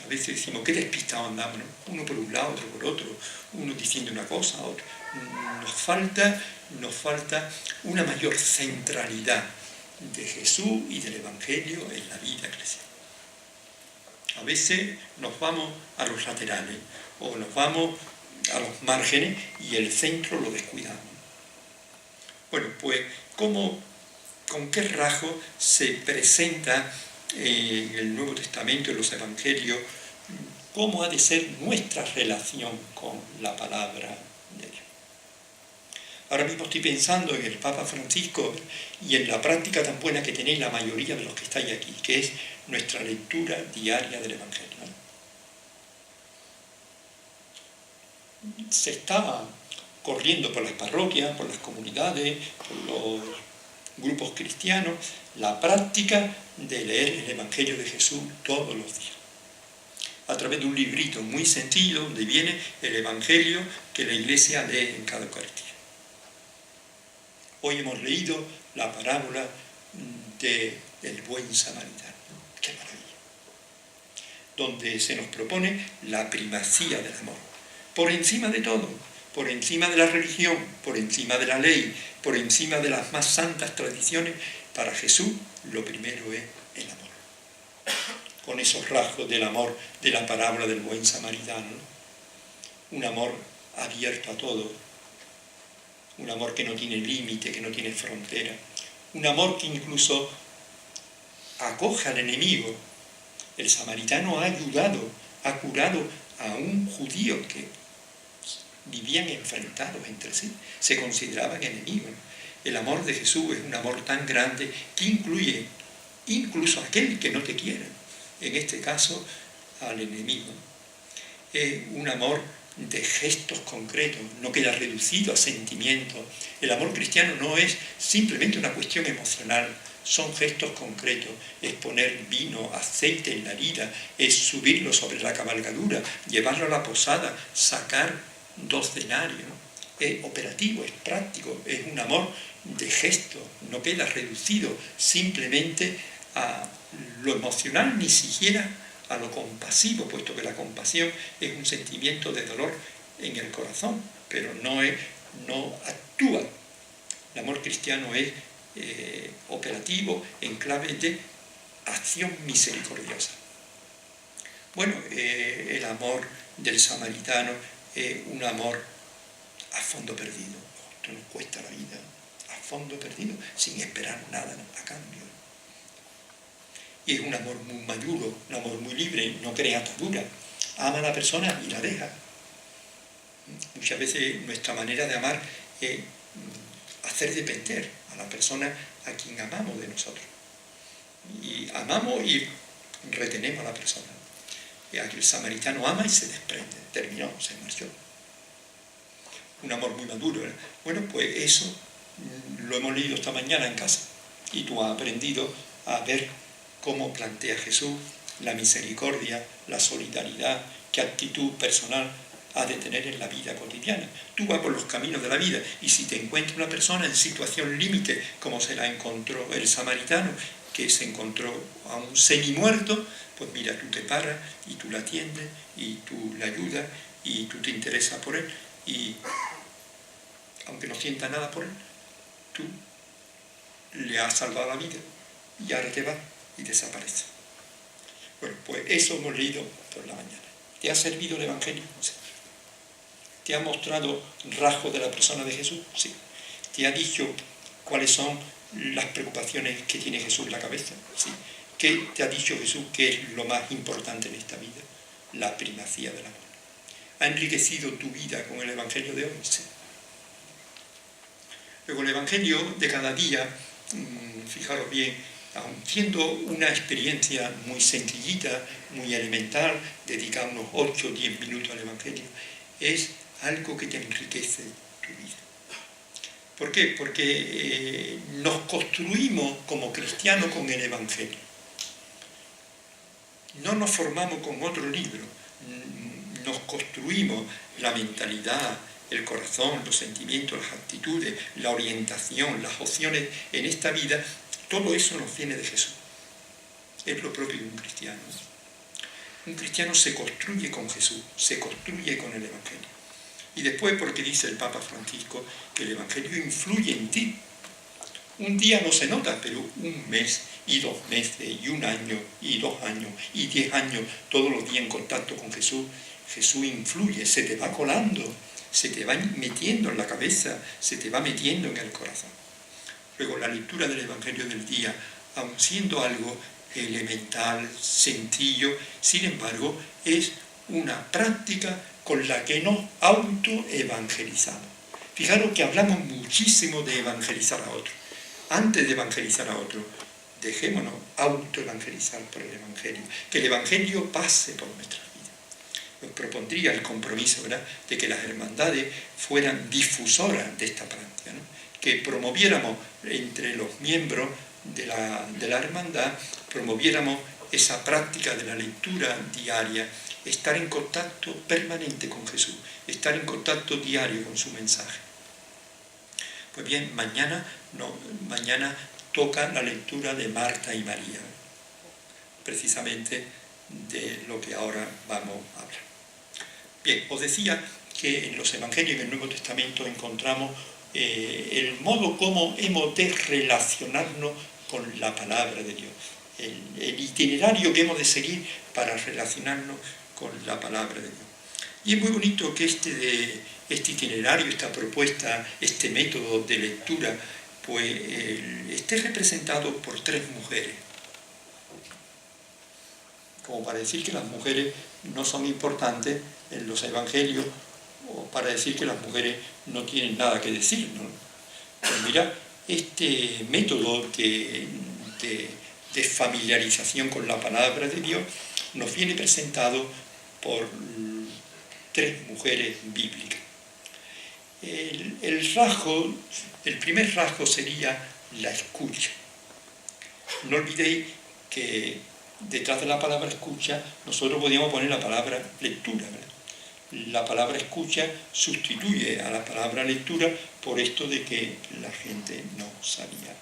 A veces decimos, qué despistados andamos, ¿no? Uno por un lado, otro por otro, uno diciendo una cosa, otro. Nos falta una mayor centralidad de Jesús y del Evangelio en la vida eclesial. A veces nos vamos a los laterales o nos vamos a los márgenes y el centro lo descuidamos. Bueno, pues, ¿con qué rasgo se presenta en el Nuevo Testamento, en los Evangelios, cómo ha de ser nuestra relación con la palabra de Dios? Ahora mismo estoy pensando en el Papa Francisco y en la práctica tan buena que tenéis la mayoría de los que estáis aquí, que es nuestra lectura diaria del Evangelio. Se está corriendo por las parroquias, por las comunidades, por los grupos cristianos, la práctica de leer el Evangelio de Jesús todos los días, a través de un librito muy sencillo donde viene el Evangelio que la Iglesia lee en cada Eucaristía. Hoy hemos leído la parábola del buen samaritano. ¡Qué maravilla! Donde se nos propone la primacía del amor, por encima de todo, por encima de la religión, por encima de la ley, por encima de las más santas tradiciones. Para Jesús lo primero es el amor. Con esos rasgos del amor de la parábola del buen samaritano, ¿no? Un amor abierto a todo, un amor que no tiene límite, que no tiene frontera, un amor que incluso acoge al enemigo. El samaritano ha ayudado, ha curado a un judío que vivían enfrentados entre sí, se consideraban enemigos. El amor de Jesús es un amor tan grande que incluye incluso a aquel que no te quiere, en este caso al enemigo. Es un amor de gestos concretos, no queda reducido a sentimientos. El amor cristiano no es simplemente una cuestión emocional, son gestos concretos, es poner vino, aceite en la herida, es subirlo sobre la cabalgadura, llevarlo a la posada, sacar 2 denarios. es operativo, es práctico, es un amor de gesto, no queda reducido simplemente a lo emocional, ni siquiera a lo compasivo, puesto que la compasión es un sentimiento de dolor en el corazón, pero no actúa. El amor cristiano es operativo en clave de acción misericordiosa. Bueno, el amor del samaritano es un amor a fondo perdido. Esto nos cuesta la vida, a fondo perdido, sin esperar nada a cambio. Y es un amor muy maduro, un amor muy libre, no crea atadura. Ama a la persona y la deja. Muchas veces nuestra manera de amar es hacer depender a la persona a quien amamos de nosotros. Y amamos y retenemos a la persona. Y aquí el samaritano ama y se desprende. Terminó, se marchó. Un amor muy maduro, ¿verdad? Bueno, pues eso lo hemos leído esta mañana en casa. Y tú has aprendido a ver cómo plantea Jesús la misericordia, la solidaridad, qué actitud personal ha de tener en la vida cotidiana. Tú vas por los caminos de la vida y si te encuentra una persona en situación límite, como se la encontró el samaritano, que se encontró a un semi-muerto, pues mira, tú te paras y tú la atiendes y tú le ayudas y tú te interesas por él y aunque no sienta nada por él, tú le has salvado la vida y ahora te vas y desaparece. Bueno, pues eso hemos leído por la mañana. ¿Te ha servido el Evangelio? Sí. ¿Te ha mostrado rasgos de la persona de Jesús? Sí. ¿Te ha dicho cuáles son las preocupaciones que tiene Jesús en la cabeza? Sí. ¿Qué te ha dicho Jesús que es lo más importante en esta vida? La primacía del amor. ¿Ha enriquecido tu vida con el Evangelio de hoy? Sí. Luego el Evangelio de cada día, fijaros bien, aun siendo una experiencia muy sencillita, muy elemental, dedicar unos 8 o 10 minutos al Evangelio, es algo que te enriquece tu vida. ¿Por qué? Porque nos construimos como cristianos con el Evangelio. No nos formamos con otro libro, nos construimos la mentalidad, el corazón, los sentimientos, las actitudes, la orientación, las opciones en esta vida. Todo eso nos viene de Jesús. Es lo propio de un cristiano. Un cristiano se construye con Jesús, se construye con el Evangelio. Y después, porque dice el Papa Francisco que el Evangelio influye en ti. Un día no se nota, pero un mes y 2 meses y 1 año y 2 años y 10 años, todos los días en contacto con Jesús, Jesús influye, se te va colando, se te va metiendo en la cabeza, se te va metiendo en el corazón. Luego, la lectura del Evangelio del día, aun siendo algo elemental, sencillo, sin embargo, es una práctica con la que nos autoevangelizamos. Fijaros que hablamos muchísimo de evangelizar a otros. Antes de evangelizar a otros, dejémonos autoevangelizar por el Evangelio, que el Evangelio pase por nuestras vidas. Os propondría el compromiso, ¿verdad?, de que las hermandades fueran difusoras de esta práctica, ¿no?, que promoviéramos entre los miembros de la hermandad, promoviéramos esa práctica de la lectura diaria, estar en contacto permanente con Jesús, estar en contacto diario con su mensaje. Pues bien, mañana toca la lectura de Marta y María, precisamente de lo que ahora vamos a hablar. Bien, os decía que en los Evangelios del Nuevo Testamento encontramos el modo como hemos de relacionarnos con la palabra de Dios, el itinerario que hemos de seguir para relacionarnos con la palabra de Dios. Y es muy bonito que este itinerario, esta propuesta, este método de lectura, pues esté representado por 3 mujeres. Como para decir que las mujeres no son importantes en los evangelios, o para decir que las mujeres no tienen nada que decir, ¿no? Pues mira, este método de familiarización con la palabra de Dios nos viene presentado por 3 mujeres bíblicas. El primer rasgo sería la escucha. No olvidéis que detrás de la palabra escucha nosotros podíamos poner la palabra lectura, ¿verdad? La palabra escucha sustituye a la palabra lectura por esto de que la gente no sabía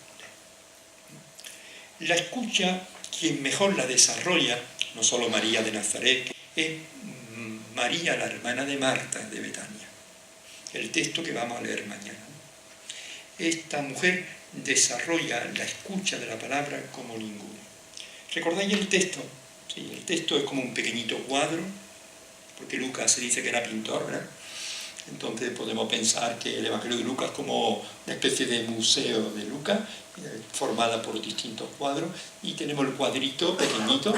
leer. La escucha, quien mejor la desarrolla, no solo María de Nazaret, es María, la hermana de Marta de Betania. El texto que vamos a leer mañana. Esta mujer desarrolla la escucha de la palabra como ninguna. ¿Recordáis el texto? Sí, el texto es como un pequeñito cuadro, porque Lucas se dice que era pintor, ¿verdad? Entonces podemos pensar que el Evangelio de Lucas es como una especie de museo de Lucas, formada por distintos cuadros, y tenemos el cuadrito pequeñito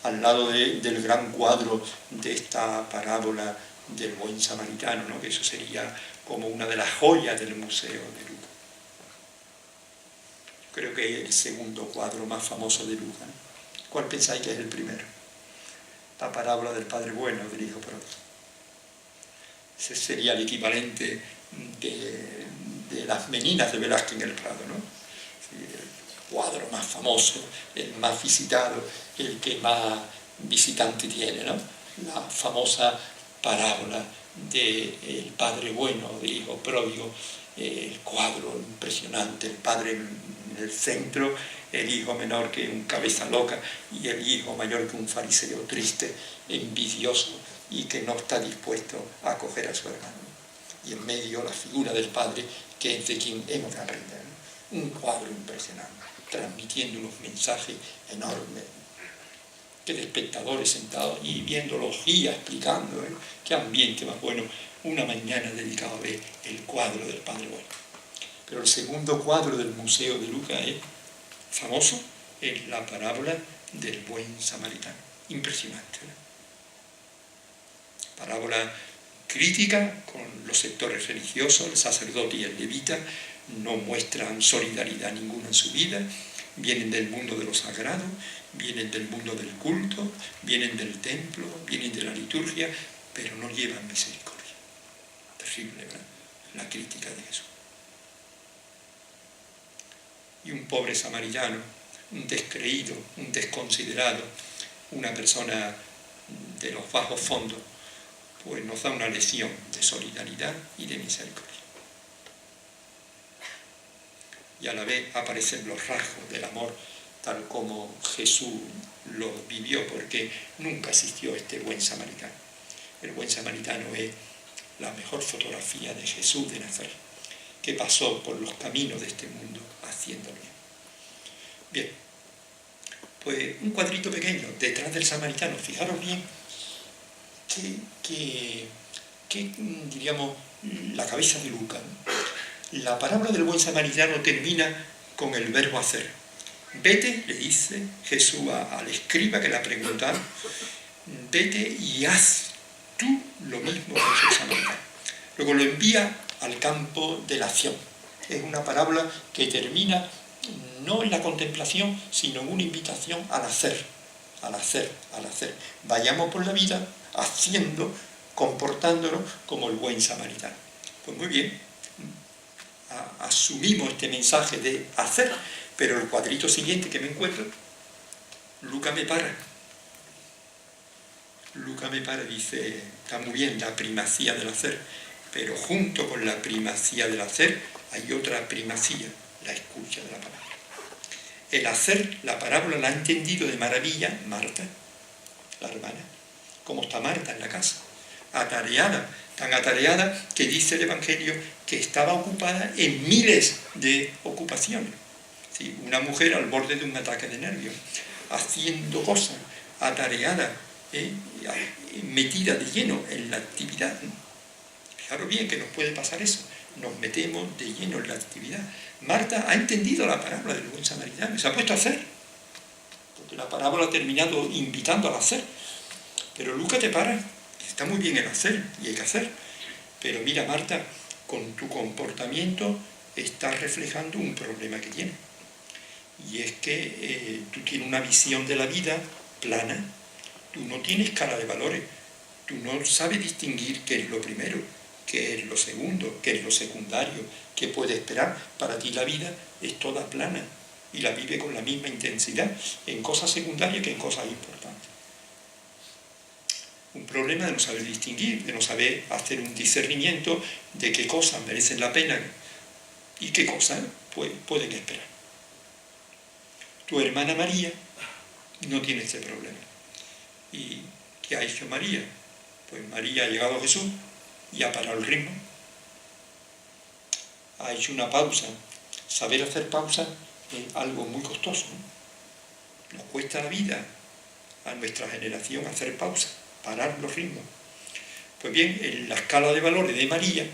al lado del gran cuadro de esta parábola del buen samaritano, ¿no? Que eso sería como una de las joyas del museo de Lucas. Creo que es el segundo cuadro más famoso de Lucas, ¿no? ¿Cuál pensáis que es el primero? La parábola del Padre Bueno, del Hijo Pródigo. Ese sería el equivalente de las Meninas de Velázquez en el Prado, ¿no? El cuadro más famoso, el más visitado, el que más visitante tiene, ¿no? La famosa parábola del Padre Bueno, del Hijo Pródigo, el cuadro impresionante, el padre en el centro, el hijo menor que un cabeza loca y el hijo mayor que un fariseo triste, envidioso y que no está dispuesto a acoger a su hermano. Y en medio la figura del padre, que es de quien hemos de aprender, ¿no? Un cuadro impresionante, transmitiendo unos mensajes enormes, que de espectadores sentados y viendo los guías explicando, ¿eh? Qué ambiente más bueno, una mañana dedicada a ver el cuadro del Padre Bueno. Pero el segundo cuadro del Museo de Lucas es famoso, es la parábola del buen samaritano. Impresionante, ¿no? Parábola crítica con los sectores religiosos, el sacerdote y el levita, no muestran solidaridad ninguna en su vida, vienen del mundo de lo sagrado, vienen del mundo del culto, vienen del templo, vienen de la liturgia, pero no llevan misericordia. Terrible, ¿verdad? La crítica de Jesús. Y un pobre samaritano, un descreído, un desconsiderado, una persona de los bajos fondos, pues nos da una lección de solidaridad y de misericordia. Y a la vez aparecen los rasgos del amor tal como Jesús lo vivió, porque nunca existió este buen samaritano. El buen samaritano es la mejor fotografía de Jesús de Nazaret, que pasó por los caminos de este mundo haciendo bien. Bien, pues un cuadrito pequeño detrás del samaritano. Fijaros bien que diríamos, la cabeza de Lucas, ¿no? La parábola del buen samaritano termina con el verbo hacer. Vete, le dice Jesús al escriba que le ha preguntado, vete y haz tú lo mismo con el samaritano. Luego lo envía al campo de la acción. Es una parábola que termina no en la contemplación, sino en una invitación al hacer, al hacer, al hacer. Vayamos por la vida haciendo, comportándonos como el buen samaritano. Pues muy bien, asumimos este mensaje de hacer, pero el cuadrito siguiente que me encuentro, Lucas me para. Lucas me para, dice, está muy bien la primacía del hacer, pero junto con la primacía del hacer hay otra primacía, la escucha de la palabra. El hacer, la parábola la ha entendido de maravilla Marta, la hermana. Como está Marta en la casa, atareada, tan atareada que dice el Evangelio que estaba ocupada en miles de ocupaciones. ¿Sí? Una mujer al borde de un ataque de nervios, haciendo cosas, atareada, metida de lleno en la actividad. Fijaros bien que nos puede pasar eso, nos metemos de lleno en la actividad. Marta ha entendido la parábola del buen samaritano y se ha puesto a hacer, porque la parábola ha terminado invitando al hacer. Pero Lucas te para, está muy bien el hacer y hay que hacer, pero mira Marta, con tu comportamiento estás reflejando un problema que tienes. Y es que tú tienes una visión de la vida plana, tú no tienes escala de valores, tú no sabes distinguir qué es lo primero, qué es lo segundo, qué es lo secundario, qué puede esperar. Para ti la vida es toda plana y la vive con la misma intensidad en cosas secundarias que en cosas importantes. un problema de no saber distinguir, de no saber hacer un discernimiento de qué cosas merecen la pena y qué cosas pueden esperar. Tu hermana María no tiene este problema. ¿Y qué ha hecho María? Pues María ha llegado a Jesús y ha parado el ritmo. Ha hecho una pausa. Saber hacer pausa es algo muy costoso, ¿no? Nos cuesta la vida a nuestra generación hacer pausa, parar los ritmos. Pues bien, en la escala de valores de María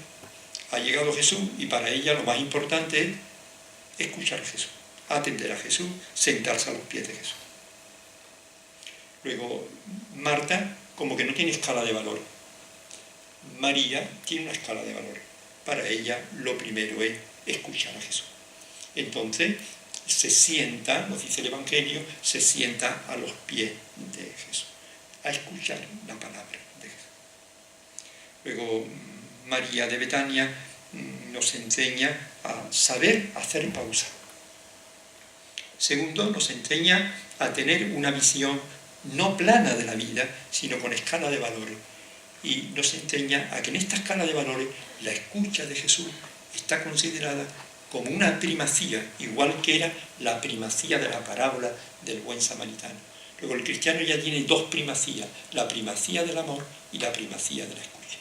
ha llegado Jesús y para ella lo más importante es escuchar a Jesús, atender a Jesús, sentarse a los pies de Jesús. Luego, Marta como que no tiene escala de valores. María tiene una escala de valores. Para ella lo primero es escuchar a Jesús. Entonces se sienta, nos dice el Evangelio, se sienta a los pies de Jesús, a escuchar la palabra de Jesús. Luego María de Betania nos enseña a saber hacer pausa. Segundo, nos enseña a tener una visión no plana de la vida, sino con escala de valores. Y nos enseña a que en esta escala de valores la escucha de Jesús está considerada como una primacía, igual que era la primacía de la parábola del buen samaritano. Luego el cristiano ya tiene dos primacías, la primacía del amor y la primacía de la escucha.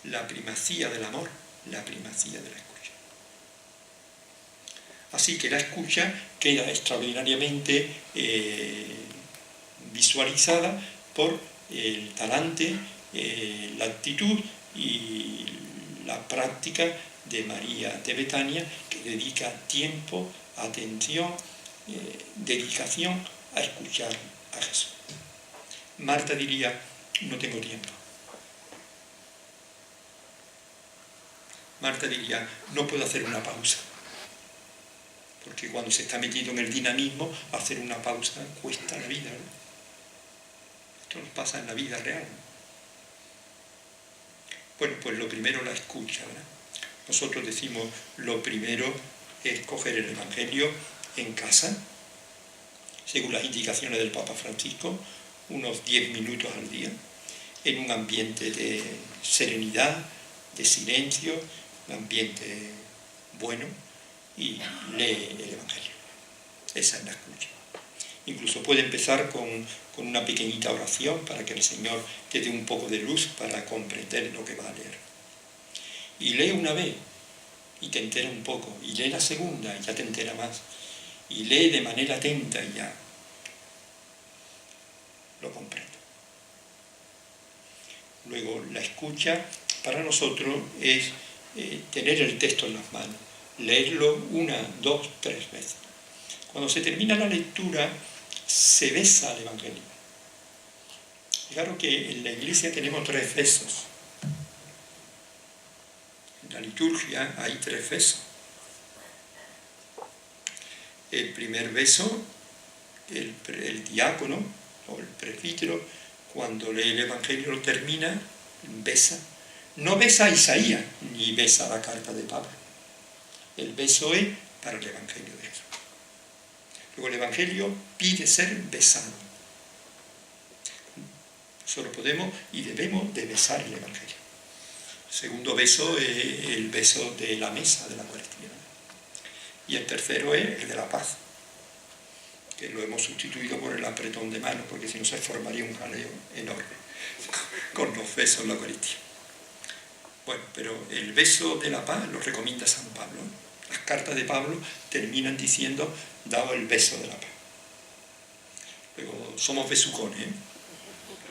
La primacía del amor, la primacía de la escucha. Así que la escucha queda extraordinariamente visualizada por el talante, la actitud y la práctica de María de Betania, que dedica tiempo, atención, dedicación a escuchar a Jesús. Marta diría, no tengo tiempo. Marta diría, no puedo hacer una pausa. Porque cuando se está metido en el dinamismo, hacer una pausa cuesta la vida, ¿no? Esto nos pasa en la vida real. Bueno, pues lo primero la escucha, ¿verdad? Nosotros decimos, lo primero es coger el Evangelio en casa, según las indicaciones del Papa Francisco, unos 10 minutos al día, en un ambiente de serenidad, de silencio, un ambiente bueno, y lee el Evangelio. Esa es la escucha. Incluso puede empezar con una pequeñita oración para que el Señor te dé un poco de luz para comprender lo que va a leer. Y lee una vez y te entera un poco, y lee la segunda y ya te entera más, y lee de manera atenta y ya lo comprendo. Luego la escucha para nosotros es tener el texto en las manos, leerlo 1, 2, 3 veces. Cuando se termina la lectura, se besa el Evangelio. Claro que en la Iglesia tenemos 3 besos. En la liturgia hay 3 besos. El primer beso, el diácono o el presbítero, cuando lee el Evangelio lo termina, besa. No besa a Isaías, ni besa la carta de Pablo. El beso es para el Evangelio de Jesús. Luego el Evangelio pide ser besado. Solo podemos y debemos de besar el Evangelio. El segundo beso es el beso de la mesa de la Eucaristía. Y el tercero es el de la paz, que lo hemos sustituido por el apretón de manos, porque si no se formaría un jaleo enorme con los besos en la Eucaristía. Bueno, pero el beso de la paz lo recomienda San Pablo. Las cartas de Pablo terminan diciendo, dado el beso de la paz. Luego somos besucones, ¿eh?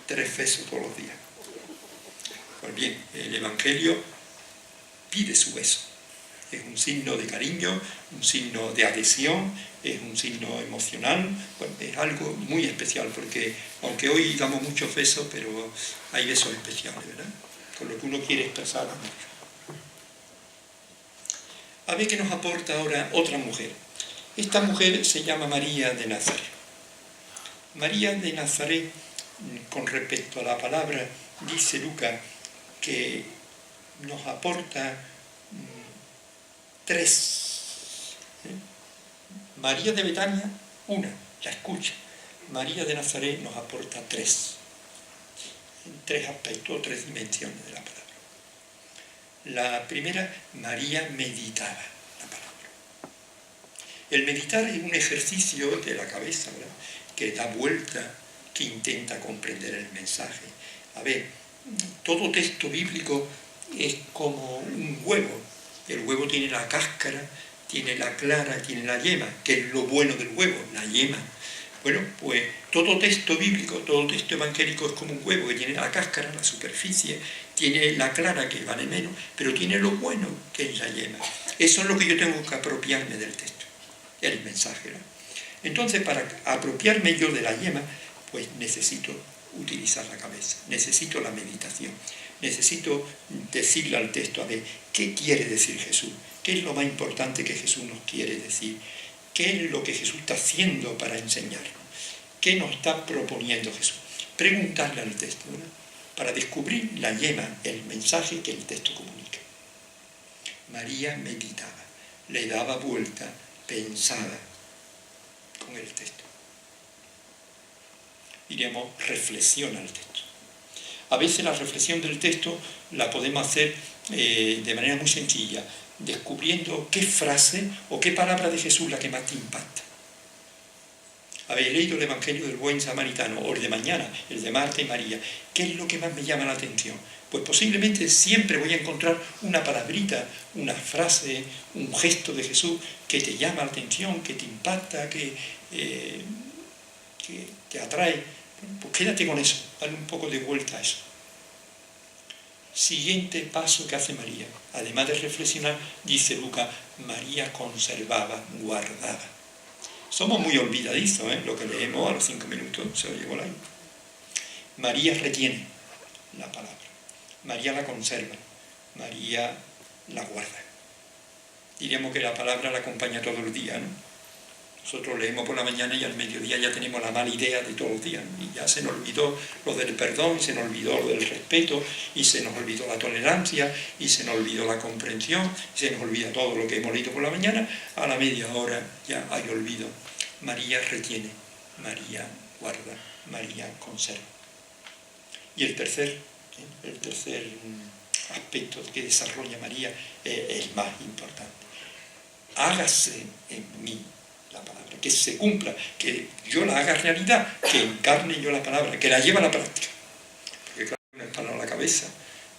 3 besos todos los días. Pues bien, el Evangelio pide su beso. Es un signo de cariño, un signo de adhesión, es un signo emocional. Bueno, es algo muy especial, porque aunque hoy damos muchos besos, pero hay besos especiales, ¿verdad? Con lo que uno quiere expresar amor. A ver qué nos aporta ahora otra mujer. Esta mujer se llama María de Nazaret. María de Nazaret, con respecto a la palabra, dice Lucas que nos aporta 3. María de Betania, 1. la escucha. María de Nazaret nos aporta tres aspectos, tres dimensiones de la palabra. La primera, María meditaba la palabra. El meditar es un ejercicio de la cabeza, ¿verdad?, que da vuelta, que intenta comprender el mensaje. A ver, todo texto bíblico es como un huevo. El huevo tiene la cáscara, tiene la clara, tiene la yema. ¿Qué es lo bueno del huevo? La yema. Bueno, pues todo texto bíblico, todo texto evangélico es como un huevo que tiene la cáscara, la superficie, tiene la clara, que vale menos, pero tiene lo bueno, que es la yema. Eso es lo que yo tengo que apropiarme del texto, el mensaje, ¿no? Entonces, para apropiarme yo de la yema, pues necesito utilizar la cabeza, necesito la meditación, necesito decirle al texto, a ver, ¿qué quiere decir Jesús? ¿Qué es lo más importante que Jesús nos quiere decir? ¿Qué es lo que Jesús está haciendo para enseñarnos? ¿Qué nos está proponiendo Jesús? Preguntarle al texto, ¿verdad?, para descubrir la yema, el mensaje que el texto comunica. María meditaba, le daba vuelta, pensaba con el texto. Diremos, reflexiona el texto. A veces la reflexión del texto la podemos hacer de manera muy sencilla, descubriendo qué frase o qué palabra de Jesús la que más te impacta. Habéis leído el Evangelio del Buen Samaritano, o el de mañana, el de Marta y María. ¿Qué es lo que más me llama la atención? Pues posiblemente siempre voy a encontrar una palabrita, una frase, un gesto de Jesús que te llama la atención, que te impacta, que te atrae. Pues quédate con eso, dale un poco de vuelta a eso. Siguiente paso que hace María, además de reflexionar, dice Lucas, María conservaba, guardaba. Somos muy olvidadizos, lo que leemos a los 5 minutos se lo llevó la vida. María retiene la palabra, María la conserva, María la guarda. Diríamos que la palabra la acompaña todo el día, ¿no? Nosotros leemos por la mañana y al mediodía ya tenemos la mala idea de todos los días, ¿no? Y ya se nos olvidó lo del perdón, se nos olvidó lo del respeto, y se nos olvidó la tolerancia, y se nos olvidó la comprensión, y se nos olvida todo lo que hemos leído por la mañana. A la media hora ya hay olvido. María retiene, María guarda, María conserva. Y el tercer aspecto que desarrolla María es el más importante. Hágase en mí la palabra, que se cumpla, que yo la haga realidad, que encarne yo la palabra, que la lleve a la práctica. Porque claro, no es para la cabeza,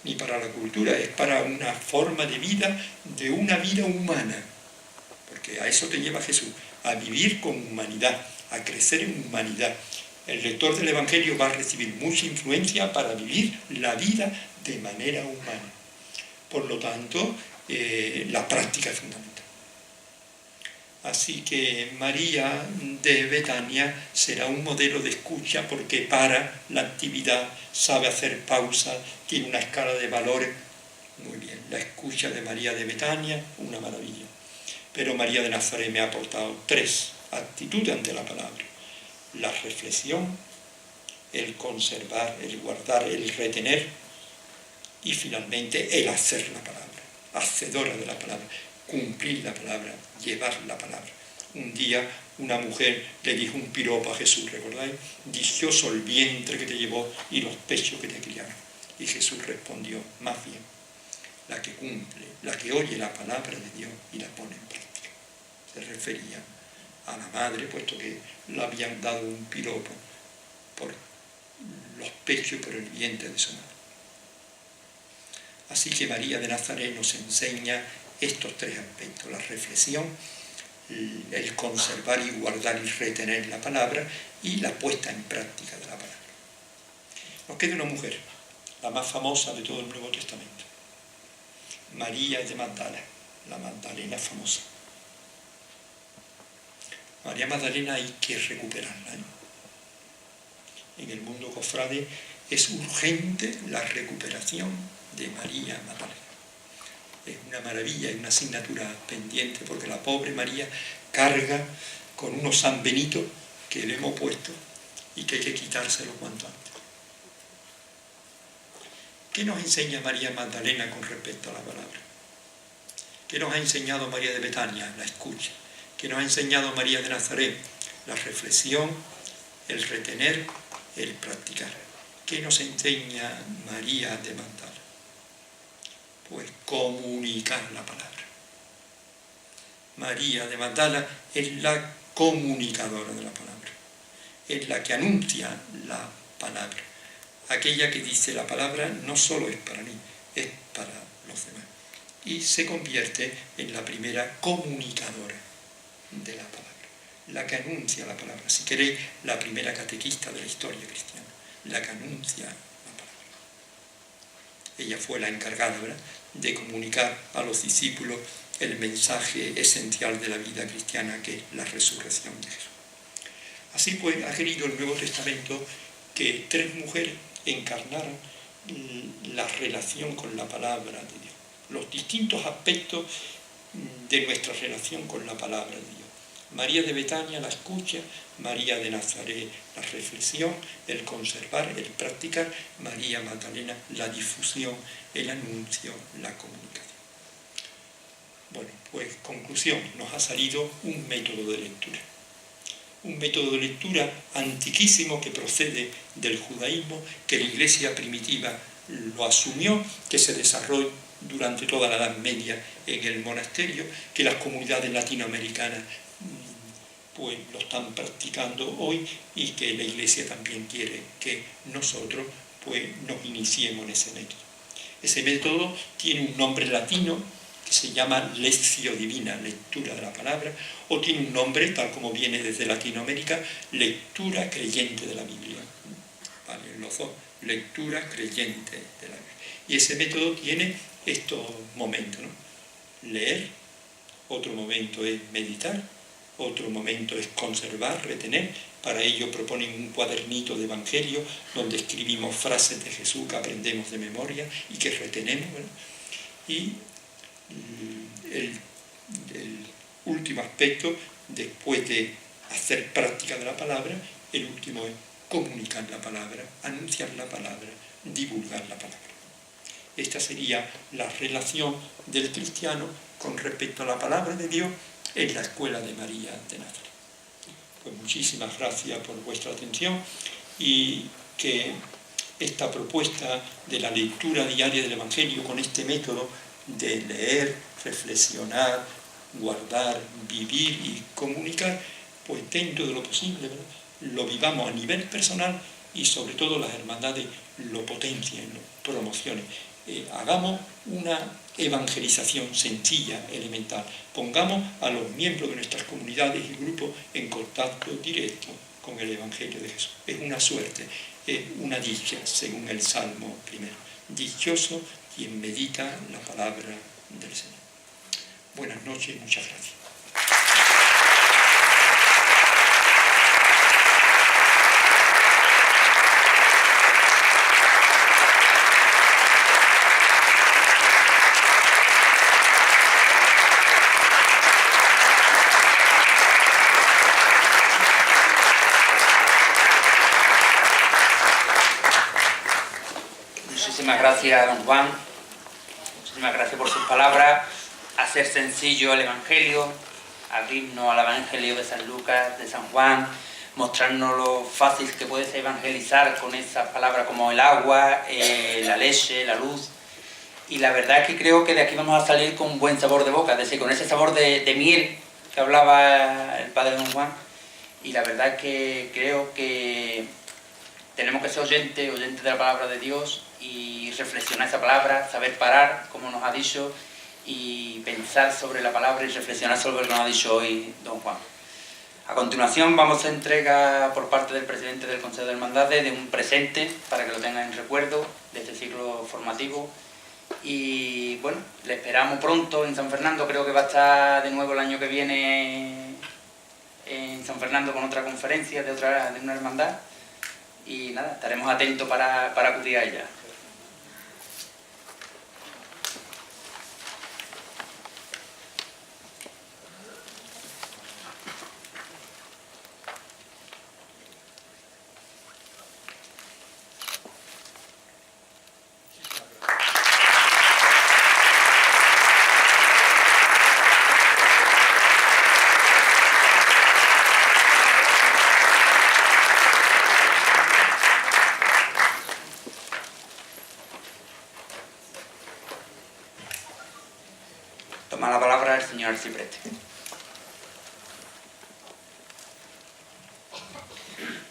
ni para la cultura, es para una forma de vida, de una vida humana. Porque a eso te lleva Jesús, a vivir con humanidad, a crecer en humanidad. El lector del Evangelio va a recibir mucha influencia para vivir la vida de manera humana. Por lo tanto, la práctica es fundamental. Así que María de Betania será un modelo de escucha porque para la actividad, sabe hacer pausa, tiene una escala de valores. Muy bien, la escucha de María de Betania, una maravilla. Pero María de Nazaret me ha aportado 3 actitudes ante la palabra. La reflexión, el conservar, el guardar, el retener y finalmente el hacer la palabra, hacedora de la palabra. Cumplir la palabra, llevar la palabra. Un día una mujer le dijo un piropo a Jesús, ¿recordáis? Dichoso el vientre que te llevó y los pechos que te criaron. Y Jesús respondió, más bien, la que cumple, la que oye la palabra de Dios y la pone en práctica. Se refería a la madre, puesto que le habían dado un piropo por los pechos y por el vientre de su madre. Así que María de Nazaret nos enseña estos 3 aspectos, la reflexión, el conservar y guardar y retener la palabra y la puesta en práctica de la palabra. Nos queda una mujer, la más famosa de todo el Nuevo Testamento, María de Magdala, la Magdalena famosa. María Magdalena hay que recuperarla, En el mundo cofrade es urgente la recuperación de María Magdalena. Es una maravilla, es una asignatura pendiente, porque la pobre María carga con unos San Benito que le hemos puesto y que hay que quitárselo cuanto antes. ¿Qué nos enseña María Magdalena con respecto a la palabra? ¿Qué nos ha enseñado María de Betania? La escucha. ¿Qué nos ha enseñado María de Nazaret? la reflexión, el retener, el practicar. ¿Qué nos enseña María de Magdala? Pues comunicar la palabra. María de Magdala es la comunicadora de la palabra, es la que anuncia la palabra, aquella que dice la palabra no solo es para mí, es para los demás. Y se convierte en la primera comunicadora de la palabra, la que anuncia la palabra. Si queréis, la primera catequista de la historia cristiana, la que anuncia la palabra. Ella fue la encargada, ¿verdad?, de comunicar a los discípulos el mensaje esencial de la vida cristiana, que es la resurrección de Jesús. Así pues, ha querido el Nuevo Testamento que 3 mujeres encarnaran la relación con la palabra de Dios, los distintos aspectos de nuestra relación con la palabra de Dios. María de Betania, la escucha; María de Nazaret, la reflexión, el conservar, el practicar; María Magdalena, la difusión, el anuncio, la comunicación. Bueno, pues conclusión, nos ha salido un método de lectura. Un método de lectura antiquísimo que procede del judaísmo, que la Iglesia primitiva lo asumió, que se desarrolló durante toda la Edad Media en el monasterio, que las comunidades latinoamericanas pues lo están practicando hoy, y que la Iglesia también quiere que nosotros pues nos iniciemos en ese método. Ese método tiene un nombre latino que se llama Lectio Divina, lectura de la palabra, o tiene un nombre, tal como viene desde Latinoamérica, lectura creyente de la Biblia. Vale, los dos, lectura creyente de la Biblia. Y ese método tiene estos momentos, ¿no? Leer, otro momento es meditar, otro momento es conservar, retener. Para ello proponen un cuadernito de evangelio donde escribimos frases de Jesús que aprendemos de memoria y que retenemos, ¿verdad? Y el último aspecto, después de hacer práctica de la palabra, el último es comunicar la palabra, anunciar la palabra, divulgar la palabra. Esta sería la relación del cristiano con respecto a la palabra de Dios en la escuela de María de Nazaret. Pues muchísimas gracias por vuestra atención, y que esta propuesta de la lectura diaria del Evangelio con este método de leer, reflexionar, guardar, vivir y comunicar, pues dentro de lo posible, ¿verdad?, lo vivamos a nivel personal, y sobre todo las hermandades lo potencien, lo promocionen. Hagamos una evangelización sencilla, elemental. Pongamos a los miembros de nuestras comunidades y grupos en contacto directo con el Evangelio de Jesús. Es una suerte, es una dicha, según el Salmo primero. Dichoso quien medita la palabra del Señor. Buenas noches y muchas gracias. Muchísimas gracias, don Juan. Muchísimas gracias por sus palabras. Hacer sencillo el Evangelio, abrirnos al Evangelio de San Lucas, de San Juan, mostrarnos lo fácil que puede ser evangelizar con esas palabras como el agua, la leche, la luz. Y la verdad es que creo que de aquí vamos a salir con un buen sabor de boca, es decir, con ese sabor de miel que hablaba el padre don Juan. Y la verdad es que creo que tenemos que ser oyentes de la palabra de Dios, y reflexionar esa palabra, saber parar, como nos ha dicho, y pensar sobre la palabra y reflexionar sobre lo que nos ha dicho hoy don Juan. A continuación vamos a entregar por parte del presidente del Consejo de Hermandades de un presente para que lo tengan en recuerdo de este ciclo formativo. Y bueno, le esperamos pronto en San Fernando. Creo que va a estar de nuevo el año que viene en San Fernando con otra conferencia de una hermandad. Y nada, estaremos atentos para acudir a ella. fuerte.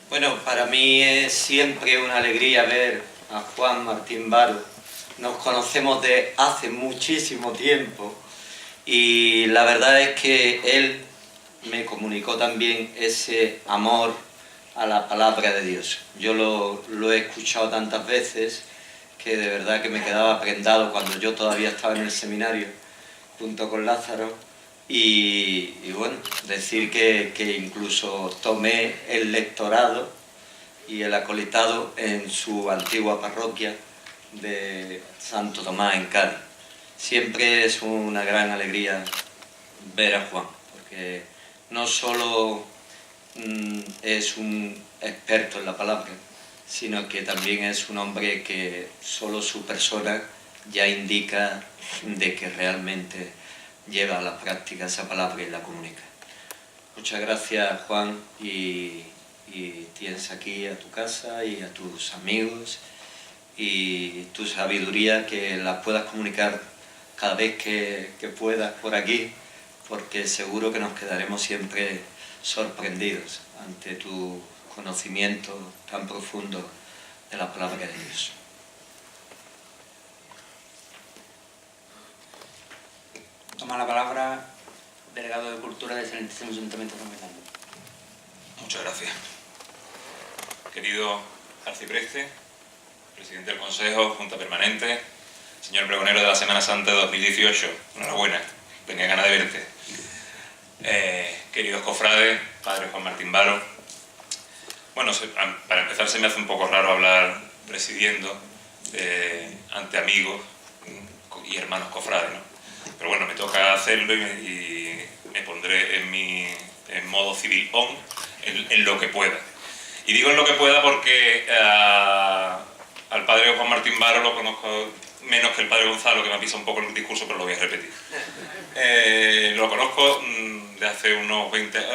Bueno, para mí es siempre una alegría ver a Juan Martín Varo. Nos conocemos de hace muchísimo tiempo y la verdad es que él me comunicó también ese amor a la palabra de Dios. Yo lo he escuchado tantas veces que de verdad que me quedaba prendado cuando yo todavía estaba en el seminario junto con Lázaro y bueno, decir que incluso tomé el lectorado y el acolitado en su antigua parroquia de Santo Tomás en Cádiz. Siempre es una gran alegría ver a Juan, porque no solo es un experto en la palabra, sino que también es un hombre que solo su persona ya indica de que realmente lleva a la práctica esa palabra y la comunica. Muchas gracias, Juan, y tienes aquí a tu casa y a tus amigos y tu sabiduría que la puedas comunicar cada vez que puedas por aquí, porque seguro que nos quedaremos siempre sorprendidos ante tu conocimiento tan profundo de la palabra de Dios. Toma la palabra delegado de Cultura del Excelentísimo Ayuntamiento de San Fernando. Muchas gracias. Querido arcipreste, presidente del Consejo, Junta Permanente, señor pregonero de la Semana Santa de 2018, enhorabuena, tenía ganas de verte. Queridos cofrades, padre Juan Martín Varo, bueno, para empezar se me hace un poco raro hablar presidiendo ante amigos y hermanos cofrades, ¿no? Pero bueno, me toca hacerlo y me pondré en modo civil on, en lo que pueda. Y digo en lo que pueda porque al padre Juan Martín Varo lo conozco menos que el padre Gonzalo, que me pisa un poco el discurso, pero lo voy a repetir. Lo conozco de hace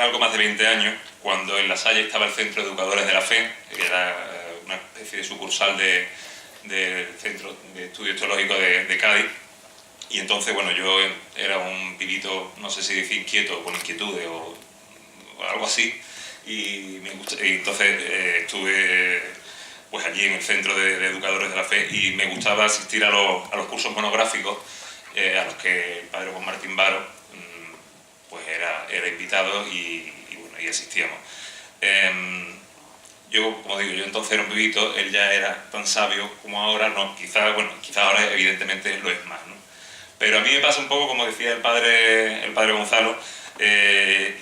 algo más de 20 años, cuando en La Salle estaba el Centro de Educadores de la Fe, que era una especie de sucursal del Centro de Estudios Teológicos de Cádiz. Y entonces, bueno, yo era un pibito, no sé si decir inquieto o con inquietudes o algo así, y entonces estuve pues allí en el Centro de Educadores de la Fe y me gustaba asistir a los cursos monográficos a los que el padre Juan Martín Varo pues era invitado y asistíamos. Yo, como digo, yo entonces era un pibito, él ya era tan sabio como ahora, no, quizá ahora evidentemente lo es más, ¿no? Pero a mí me pasa un poco, como decía el padre Gonzalo,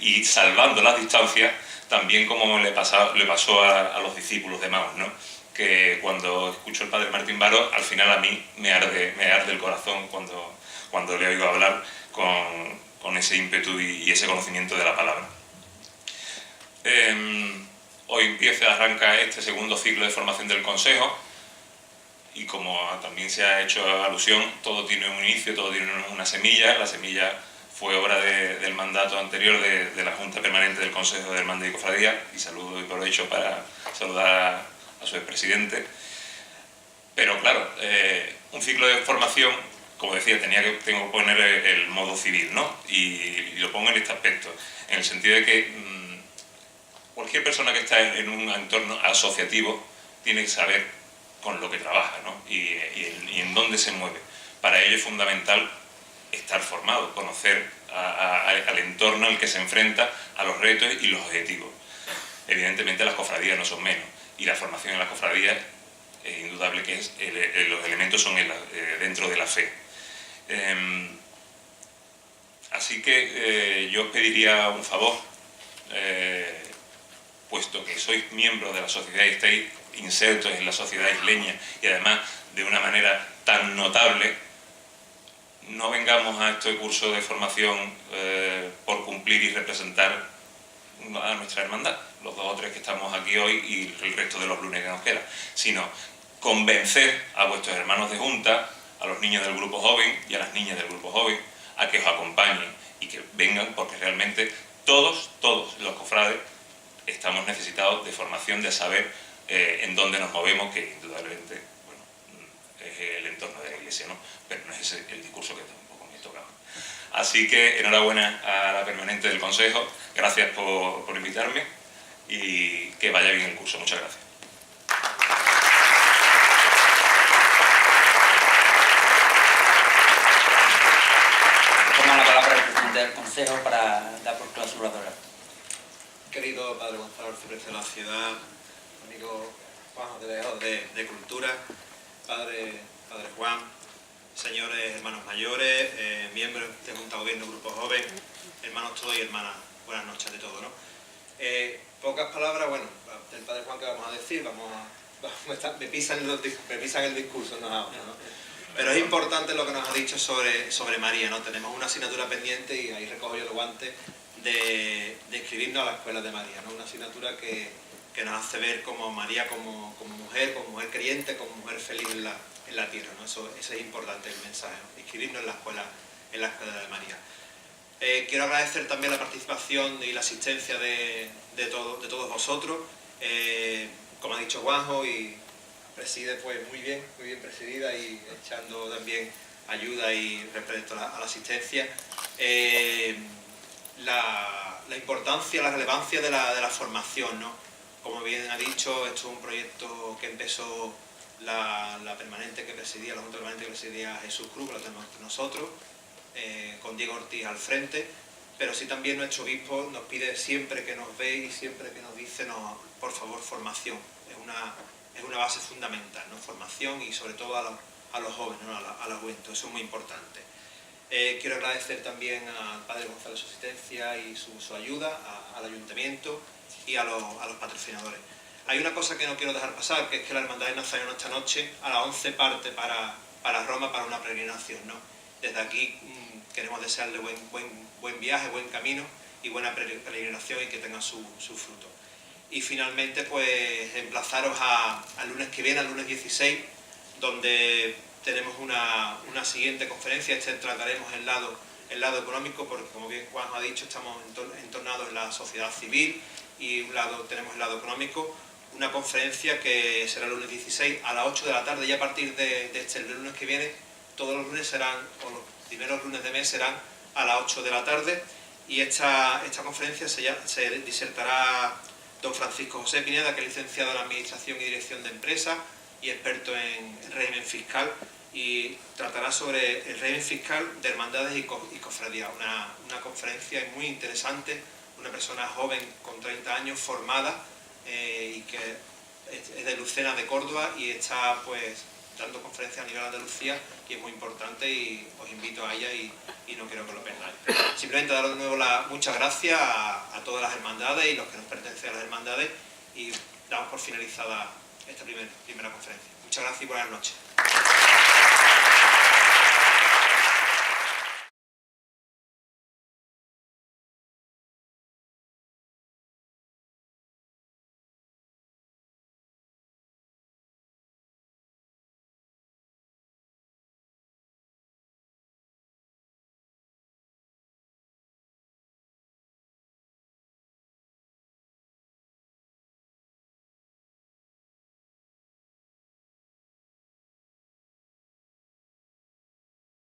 y salvando las distancias, también como le pasó a los discípulos de Maús, ¿no? Que cuando escucho al padre Martín Varo, al final a mí me arde el corazón cuando le oigo hablar con ese ímpetu y ese conocimiento de la palabra. Hoy arranca este segundo ciclo de formación del Consejo, y como también se ha hecho alusión, todo tiene un inicio, todo tiene una semilla. La semilla fue obra del mandato anterior de la Junta Permanente del Consejo de Hermandad y Cofradía, y saludo y aprovecho para saludar a su expresidente. Pero claro, un ciclo de formación, como decía, tengo que poner el modo civil, ¿no? Y lo pongo en este aspecto, en el sentido de que cualquier persona que está en un entorno asociativo tiene que saber con lo que trabaja, ¿no? y en dónde se mueve. Para ello es fundamental estar formado, conocer al entorno al que se enfrenta, a los retos y los objetivos. Evidentemente las cofradías no son menos, y la formación en las cofradías es indudable que los elementos son dentro de la fe. Así que yo os pediría un favor, puesto que sois miembros de la sociedad y estáis insertos en la sociedad isleña y además de una manera tan notable, no vengamos a este curso de formación por cumplir y representar a nuestra hermandad, los 2 o 3 que estamos aquí hoy y el resto de los lunes que nos queda, sino convencer a vuestros hermanos de junta, a los niños del grupo joven y a las niñas del grupo joven, a que os acompañen y que vengan, porque realmente todos los cofrades estamos necesitados de formación, de saber en dónde nos movemos, que indudablemente, bueno, es el entorno de la Iglesia, ¿no? Pero no es ese el discurso que tampoco me tocaba. Así que enhorabuena a la permanente del Consejo, gracias por invitarme y que vaya bien el curso. Muchas gracias. Toma la palabra el presidente del Consejo para dar por clausuradora. Querido padre Gonzalo, arcipreste de la ciudad, amigo Juan de Cultura, padre Juan, señores hermanos mayores, miembros de Junta de Gobierno, Grupo Joven, hermanos todos y hermanas, buenas noches de todo, ¿no? Pocas palabras, bueno, del padre Juan, ¿qué vamos a decir? Me pisan el discurso, no ahora, ¿no? Pero es importante lo que nos ha dicho sobre María, ¿no? Tenemos una asignatura pendiente y ahí recojo yo los guantes de inscribirnos a la Escuela de María, ¿no? Una asignatura que nos hace ver como María como mujer creyente, como mujer feliz en la tierra, ¿no? Eso es importante el mensaje, ¿no? Inscribirnos en la Escuela de María. Quiero agradecer también la participación y la asistencia de todos vosotros. Como ha dicho Juanjo, y preside pues muy bien presidida y echando también ayuda y respecto a la asistencia. La importancia, la relevancia de la formación, ¿no? Como bien ha dicho, esto es un proyecto que empezó la permanente que presidía, la Junta Permanente que presidía Jesús Cruz, que lo tenemos nosotros, con Diego Ortiz al frente, pero sí también nuestro obispo nos pide siempre que nos ve y siempre que nos dice, por favor, formación. Es una base fundamental, ¿no? Formación y sobre todo a los jóvenes, ¿no? a la juventud, eso es muy importante. Quiero agradecer también al padre Gonzalo su asistencia y su ayuda, al ayuntamiento y a los patrocinadores. Hay una cosa que no quiero dejar pasar, que es que la Hermandad de Nazareno esta noche a las 11 parte para Roma para una peregrinación, ¿no? Desde aquí queremos desearle buen viaje, buen camino y buena peregrinación y que tenga su fruto. Y finalmente pues emplazaros al lunes que viene, al lunes 16, donde tenemos una siguiente conferencia. Trataremos el lado económico, porque como bien Juan ha dicho, estamos entornados en la sociedad civil y tenemos el lado económico. Una conferencia que será el lunes 16 a las 8 de la tarde y a partir de el lunes que viene, todos los lunes serán, o los primeros lunes de mes serán a las 8 de la tarde, y esta conferencia se disertará don Francisco José Pineda, que es licenciado en Administración y Dirección de Empresas y experto en régimen fiscal, y tratará sobre el régimen fiscal de hermandades y cofradías. Una conferencia muy interesante, una persona joven con 30 años, formada, y que es de Lucena de Córdoba y está pues dando conferencias a nivel de Andalucía, y es muy importante y os invito a ella y no quiero que lo perdáis. Simplemente daros de nuevo muchas gracias a todas las hermandades y los que nos pertenecen a las hermandades, y damos por finalizada esta primera conferencia. Muchas gracias y buenas noches.